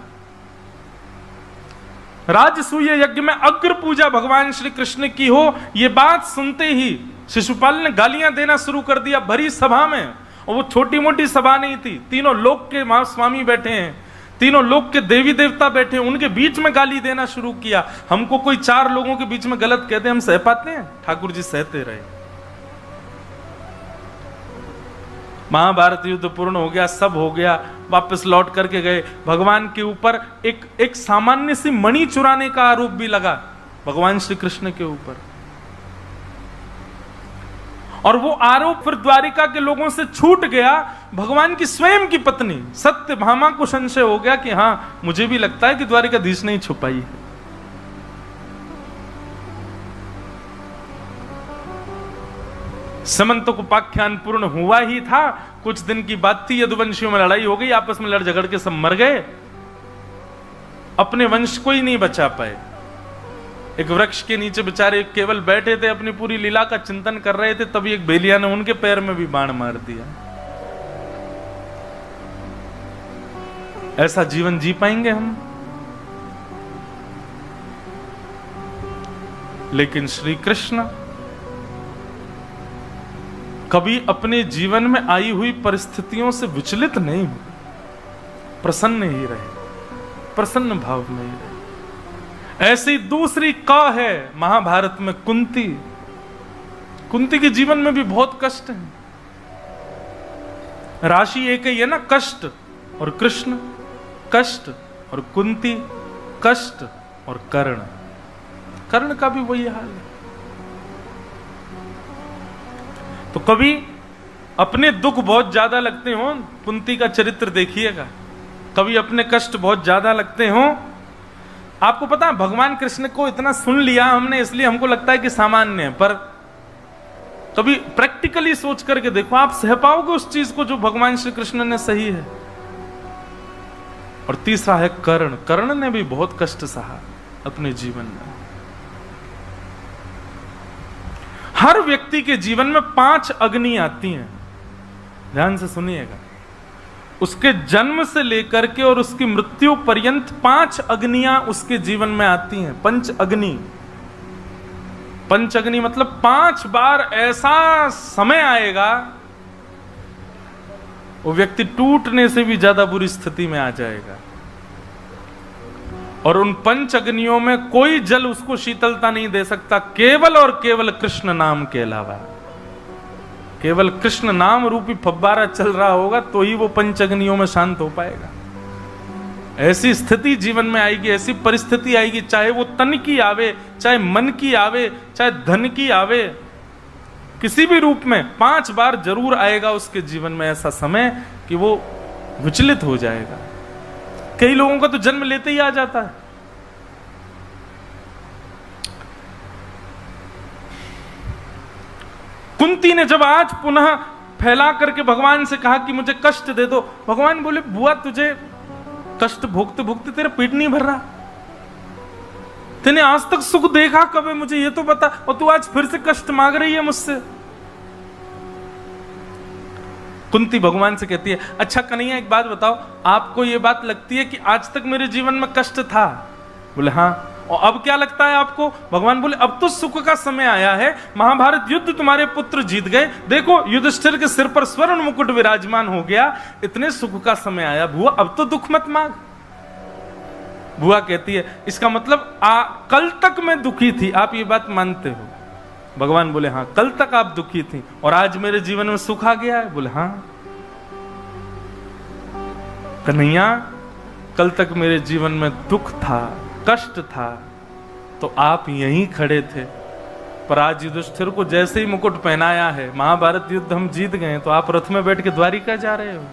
राजसूय यज्ञ में अग्र पूजा भगवान श्री कृष्ण की हो, यह बात सुनते ही शिशुपाल ने गालियां देना शुरू कर दिया भरी सभा में, और वो छोटी मोटी सभा नहीं थी, तीनों लोक के महास्वामी बैठे हैं, तीनों लोक के देवी देवता बैठे हैं, उनके बीच में गाली देना शुरू किया। हमको कोई 4 लोगों के बीच में गलत कहते हम सह पाते हैं? ठाकुर जी सहते रहे। महाभारत युद्ध पूर्ण हो गया, सब हो गया, वापस लौट करके गए। भगवान के ऊपर एक सामान्य सी मणि चुराने का आरोप भी लगा भगवान श्री कृष्ण के ऊपर, और वो आरोप फिर द्वारिका के लोगों से छूट गया। भगवान की स्वयं की पत्नी सत्यभामा को संशय हो गया कि हां, मुझे भी लगता है कि द्वारिकाधीश ने ही छुपाई है। समंतकोपाख्यान पूर्ण हुआ ही था, कुछ दिन की बात थी, यदुवंशियों में लड़ाई हो गई, आपस में लड़ झगड़ के सब मर गए, अपने वंश को ही नहीं बचा पाए। एक वृक्ष के नीचे बेचारे केवल बैठे थे, अपनी पूरी लीला का चिंतन कर रहे थे, तभी एक बेलिया ने उनके पैर में भी बाण मार दिया। ऐसा जीवन जी पाएंगे हम? लेकिन श्री कृष्ण कभी अपने जीवन में आई हुई परिस्थितियों से विचलित नहीं हुए, प्रसन्न ही रहे, प्रसन्न भाव में ही रहे। ऐसी दूसरी का है महाभारत में कुंती। कुंती के जीवन में भी बहुत कष्ट है, राशि एक ही है ना, कष्ट और कृष्ण, कष्ट और कुंती, कष्ट और कर्ण। कर्ण का भी वही हाल है। तो कभी अपने दुख बहुत ज्यादा लगते हो, कुंती का चरित्र देखिएगा, कभी अपने कष्ट बहुत ज्यादा लगते हो। आपको पता है भगवान कृष्ण को इतना सुन लिया हमने, इसलिए हमको लगता है कि सामान्य है, पर कभी प्रैक्टिकली सोच करके देखो, आप सह पाओगे उस चीज को जो भगवान श्री कृष्ण ने सही है। और तीसरा है कर्ण। कर्ण ने भी बहुत कष्ट सहा अपने जीवन में। हर व्यक्ति के जीवन में 5 अग्नि आती हैं, ध्यान से सुनिएगा। उसके जन्म से लेकर के और उसकी मृत्यु पर्यंत 5 अग्नियां उसके जीवन में आती हैं। पंच अग्नि, पंच अग्नि मतलब 5 बार ऐसा समय आएगा वो व्यक्ति टूटने से भी ज्यादा बुरी स्थिति में आ जाएगा। और उन पंच अग्नियों में कोई जल उसको शीतलता नहीं दे सकता, केवल और केवल कृष्ण नाम के अलावा। केवल कृष्ण नाम रूपी फव्वारा चल रहा होगा तो ही वो पंचअग्नियों में शांत हो पाएगा। ऐसी स्थिति जीवन में आएगी, ऐसी परिस्थिति आएगी, चाहे वो तन की आवे, चाहे मन की आवे, चाहे धन की आवे, किसी भी रूप में 5 बार जरूर आएगा उसके जीवन में ऐसा समय कि वो विचलित हो जाएगा। कई लोगों का तो जन्म लेते ही आ जाता है। कुंती ने जब आज पुनः फैला करके भगवान से कहा कि मुझे कष्ट दे दो, भगवान बोले बुआ तुझे कष्ट भोगते भोगते तेरा पेट नहीं भर रहा, तूने आज तक सुख देखा कब है मुझे ये तो बता, और तू आज फिर से कष्ट मांग रही है मुझसे। कुंती भगवान से कहती है अच्छा कन्हैया एक बात बताओ, आपको ये बात लगती है कि आज तक मेरे जीवन में कष्ट था? बोले हाँ। और अब क्या लगता है आपको? भगवान बोले अब तो सुख का समय आया है, महाभारत युद्ध तुम्हारे पुत्र जीत गए, देखो युधिष्ठिर के सिर पर स्वर्ण मुकुट विराजमान हो गया, इतने सुख का समय आया बुआ, अब तो दुख मत मांग। बुआ कहती है इसका मतलब कल तक मैं दुखी थी, आप ये बात मानते हो? भगवान बोले हाँ कल तक आप दुखी थी और आज मेरे जीवन में सुख आ गया है? बोले हाँ। कन्हैया कल तक मेरे जीवन में दुख था, कष्ट था, तो आप यहीं खड़े थे, पर आज युधिष्ठिर को जैसे ही मुकुट पहनाया है, महाभारत युद्ध हम जीत गए, तो आप रथ में बैठ के द्वारिका जा रहे हो।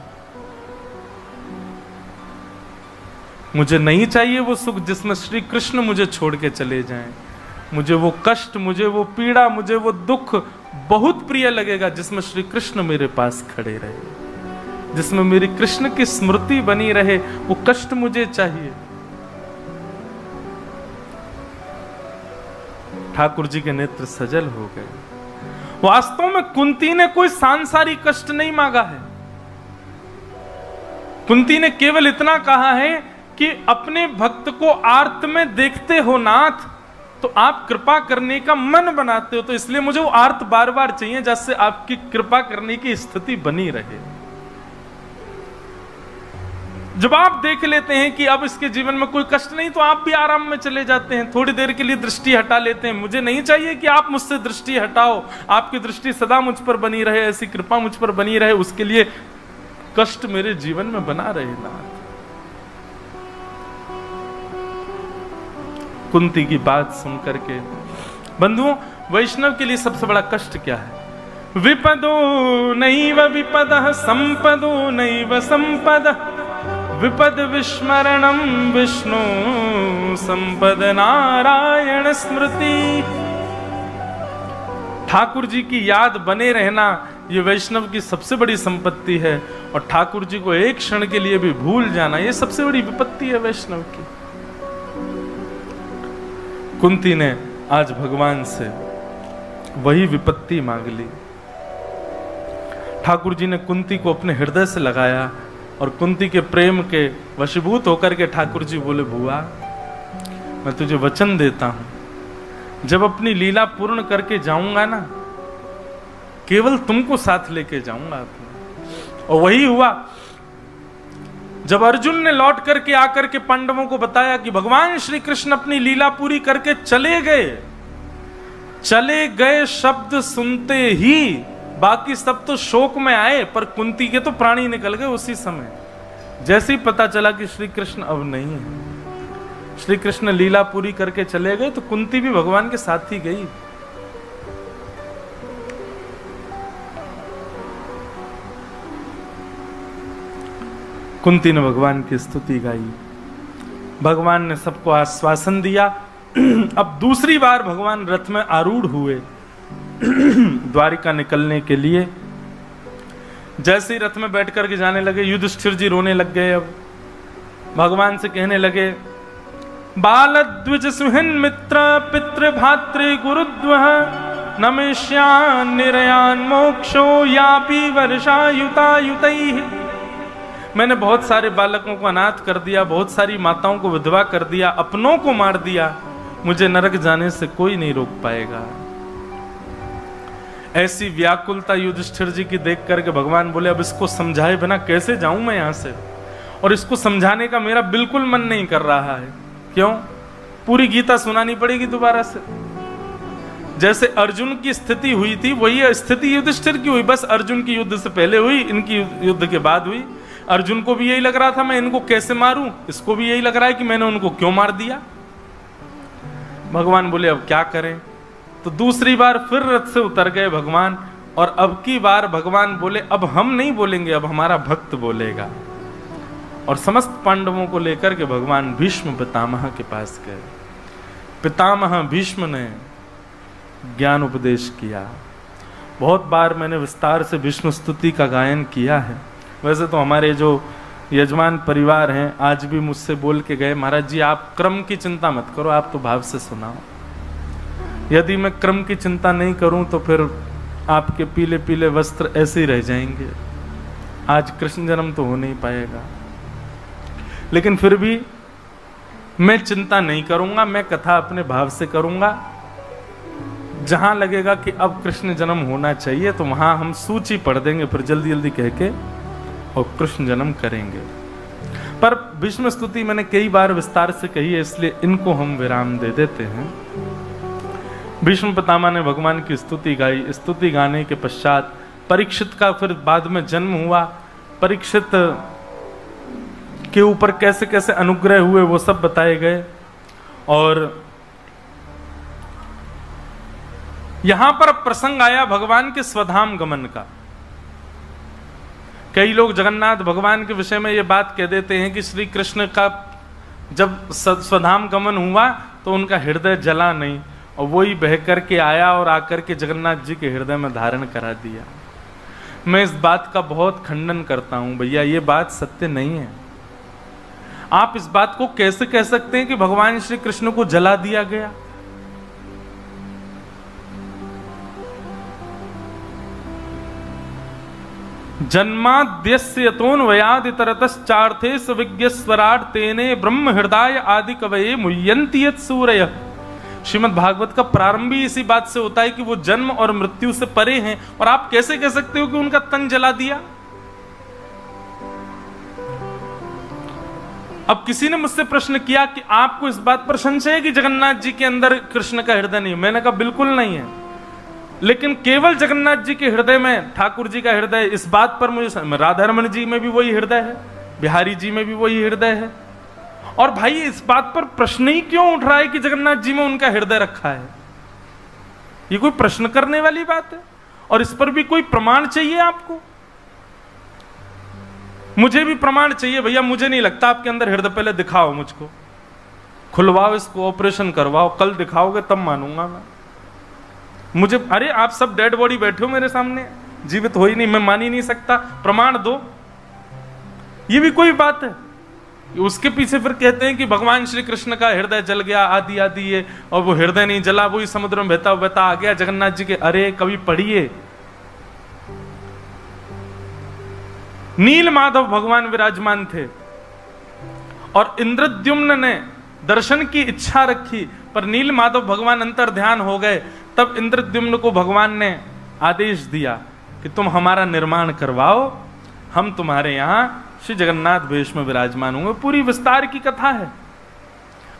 मुझे नहीं चाहिए वो सुख जिसमें श्री कृष्ण मुझे छोड़ के चले जाएं। मुझे वो कष्ट, मुझे वो पीड़ा, मुझे वो दुख बहुत प्रिय लगेगा जिसमें श्री कृष्ण मेरे पास खड़े रहे, जिसमें मेरी कृष्ण की स्मृति बनी रहे, वो कष्ट मुझे चाहिए। ठाकुर जी के नेत्र सजल हो गए। वास्तव में कुंती ने कोई सांसारिक कष्ट नहीं मांगा है। कुंती ने केवल इतना कहा है कि अपने भक्त को आर्त में देखते हो नाथ, तो आप कृपा करने का मन बनाते हो, तो इसलिए मुझे वो आर्त बार बार चाहिए जैसे आपकी कृपा करने की स्थिति बनी रहे। जब आप देख लेते हैं कि अब इसके जीवन में कोई कष्ट नहीं, तो आप भी आराम में चले जाते हैं, थोड़ी देर के लिए दृष्टि हटा लेते हैं। मुझे नहीं चाहिए कि आप मुझसे दृष्टि हटाओ, आपकी दृष्टि सदा मुझ पर बनी रहे, ऐसी कृपा मुझ पर बनी रहे, उसके लिए कष्ट मेरे जीवन में बना रहे नाथ। कुंती की बात सुनकर के बंधुओं, वैष्णव के लिए सबसे बड़ा कष्ट क्या है? विपदो नैव विपदः संपदो नैव संपदः विपद विस्मरणम विष्णु संपद नारायण स्मृति। ठाकुर जी की याद बने रहना ये वैष्णव की सबसे बड़ी संपत्ति है, और ठाकुर जी को एक क्षण के लिए भी भूल जाना ये सबसे बड़ी विपत्ति है वैष्णव की। कुंती ने आज भगवान से वही विपत्ति मांग ली। ठाकुर जी ने कुंती को अपने हृदय से लगाया और कुंती के प्रेम के वशीभूत होकर के ठाकुर जी बोले, बुआ मैं तुझे वचन देता हूं, जब अपनी लीला पूर्ण करके जाऊंगा ना, केवल तुमको साथ लेके जाऊंगा। और वही हुआ। जब अर्जुन ने लौट करके आकर के पांडवों को बताया कि भगवान श्री कृष्ण अपनी लीला पूरी करके चले गए शब्द सुनते ही बाकी सब तो शोक में आए, पर कुंती के तो प्राणी निकल गए उसी समय। जैसे ही पता चला कि श्री कृष्ण अब नहीं है, श्री कृष्ण लीला पूरी करके चले गए, तो कुंती भी भगवान के साथ ही गई। कुंती ने भगवान की स्तुति गाई, भगवान ने सबको आश्वासन दिया। अब दूसरी बार भगवान रथ में आरूढ़ हुए द्वारिका निकलने के लिए। जैसे ही रथ में बैठ करके जाने लगे, युधिष्ठिर जी रोने लग गए। अब भगवान से कहने लगे, बालद्विज सुहन मित्र पितृ भातृ गुरुद्वः नमेश्यान निरयान मोक्षो यापि वर्षायुतायुतैः। मैंने बहुत सारे बालकों को अनाथ कर दिया, बहुत सारी माताओं को विधवा कर दिया, अपनों को मार दिया, मुझे नरक जाने से कोई नहीं रोक पाएगा। ऐसी व्याकुलता युधिष्ठिर जी की देख करके भगवान बोले, अब इसको समझाए बिना कैसे जाऊं मैं यहां से, और इसको समझाने का मेरा बिल्कुल मन नहीं कर रहा है। क्यों? पूरी गीता सुनानी पड़ेगी दोबारा से। जैसे अर्जुन की स्थिति हुई थी वही स्थिति युधिष्ठिर की हुई, बस अर्जुन की युद्ध से पहले हुई, इनकी युद्ध के बाद हुई। अर्जुन को भी यही लग रहा था मैं इनको कैसे मारूं, इसको भी यही लग रहा है कि मैंने उनको क्यों मार दिया। भगवान बोले अब क्या करें, तो दूसरी बार फिर रथ से उतर गए भगवान, और अब की बार भगवान बोले अब हम नहीं बोलेंगे, अब हमारा भक्त बोलेगा। और समस्त पांडवों को लेकर के भगवान भीष्म पितामह के पास गए। पितामह भीष्म ने ज्ञान उपदेश किया। बहुत बार मैंने विस्तार से भीष्म स्तुति का गायन किया है। वैसे तो हमारे जो यजमान परिवार हैं आज भी मुझसे बोल के गए, महाराज जी आप क्रम की चिंता मत करो, आप तो भाव से सुनाओ। यदि मैं क्रम की चिंता नहीं करूं तो फिर आपके पीले पीले वस्त्र ऐसे ही रह जाएंगे, आज कृष्ण जन्म तो हो नहीं पाएगा। लेकिन फिर भी मैं चिंता नहीं करूंगा, मैं कथा अपने भाव से करूंगा। जहां लगेगा कि अब कृष्ण जन्म होना चाहिए तो वहां हम सूची पढ़ देंगे, फिर जल्दी जल्दी कह के और कृष्ण जन्म करेंगे। पर भीष्म स्तुति मैंने कई बार विस्तार से कही है, इसलिए इनको हम विराम दे देते हैं। भीष्म पितामह ने भगवान की स्तुति गाई। स्तुति गाने के पश्चात परीक्षित का फिर बाद में जन्म हुआ। परीक्षित के ऊपर कैसे कैसे अनुग्रह हुए वो सब बताए गए। और यहां पर प्रसंग आया भगवान के स्वधाम गमन का। कई लोग जगन्नाथ भगवान के विषय में ये बात कह देते हैं कि श्री कृष्ण का जब स्वधाम गमन हुआ तो उनका हृदय जला नहीं, और वही बह करके आया और आकर के जगन्नाथ जी के हृदय में धारण करा दिया। मैं इस बात का बहुत खंडन करता हूं भैया, ये बात सत्य नहीं है। आप इस बात को कैसे कह सकते हैं कि भगवान श्री कृष्ण को जला दिया गया? जन्माद्यस्य यतोऽन्वयाद् इतरतश्चार्थेषु विज्ञस्वराट् तेने ब्रह्म हृदय आदि कवये मुह्यन्ति यत् सूरयः श्रीमद् भागवत का प्रारंभ ही इसी बात से होता है कि वो जन्म और मृत्यु से परे हैं, और आप कैसे कह सकते हो कि उनका तन जला दिया? अब किसी ने मुझसे प्रश्न किया कि आपको इस बात पर संशय है कि जगन्नाथ जी के अंदर कृष्ण का हृदय नहीं है? मैंने कहा बिल्कुल नहीं है, लेकिन केवल जगन्नाथ जी के हृदय में ठाकुर जी का हृदय, इस बात पर मुझे, राधारमण जी में भी वही हृदय है, बिहारी जी में भी वही हृदय है, और भाई इस बात पर प्रश्न ही क्यों उठ रहा है कि जगन्नाथ जी में उनका हृदय रखा है? ये कोई प्रश्न करने वाली बात है? और इस पर भी कोई प्रमाण चाहिए आपको? मुझे भी प्रमाण चाहिए भैया, मुझे नहीं लगता आपके अंदर हृदय, पहले दिखाओ मुझको, खुलवाओ इसको, ऑपरेशन करवाओ, कल दिखाओगे तब मानूंगा मैं। मुझे, अरे आप सब डेड बॉडी बैठे हो मेरे सामने, जीवित हो ही नहीं, मैं मान ही नहीं सकता, प्रमाण दो। ये भी कोई बात है? उसके पीछे फिर कहते हैं कि भगवान श्री कृष्ण का हृदय जल गया, आदि आदि ये, और वो हृदय नहीं जला, वही समुद्र में बहता बहता आ गया जगन्नाथ जी के। अरे कभी पढ़िए, नील माधव भगवान विराजमान थे, और इंद्रद्युम्न ने दर्शन की इच्छा रखी, पर नील माधव भगवान अंतर ध्यान हो गए। तब इंद्रद्युम्न को भगवान ने आदेश दिया कि तुम हमारा निर्माण करवाओ, हम तुम्हारे यहां श्री जगन्नाथ वेश में विराजमान होंगे। पूरी विस्तार की कथा है।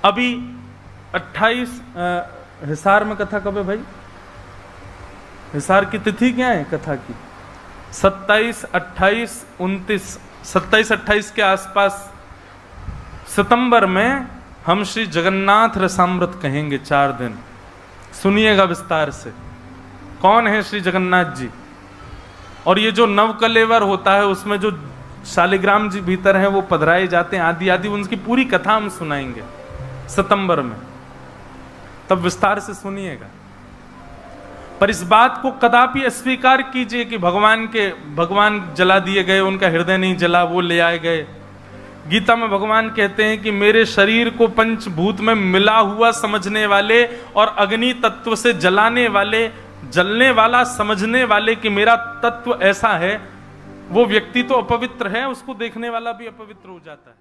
अभी 28 हिसार में कथा कब है भाई? हिसार की तिथि क्या है कथा की? 27, 28, 29, 27, 28 के आसपास सितंबर में हम श्री जगन्नाथ रसामृत कहेंगे 4 दिन। सुनिएगा विस्तार से, कौन है श्री जगन्नाथ जी, और ये जो नवकलेवर होता है उसमें जो शालिग्राम जी भीतर हैं वो पधराए जाते हैं, आदि आदि, उनकी पूरी कथा हम सुनाएंगे सितंबर में, तब विस्तार से सुनिएगा। पर इस बात को कदापि अस्वीकार कीजिए कि भगवान जला दिए गए, उनका हृदय नहीं जला, वो ले आए गए। गीता में भगवान कहते हैं कि मेरे शरीर को पंचभूत में मिला हुआ समझने वाले और अग्नि तत्व से जलाने वाले, जलने वाला समझने वाले कि मेरा तत्व ऐसा है, वो व्यक्ति तो अपवित्र है, उसको देखने वाला भी अपवित्र हो जाता है।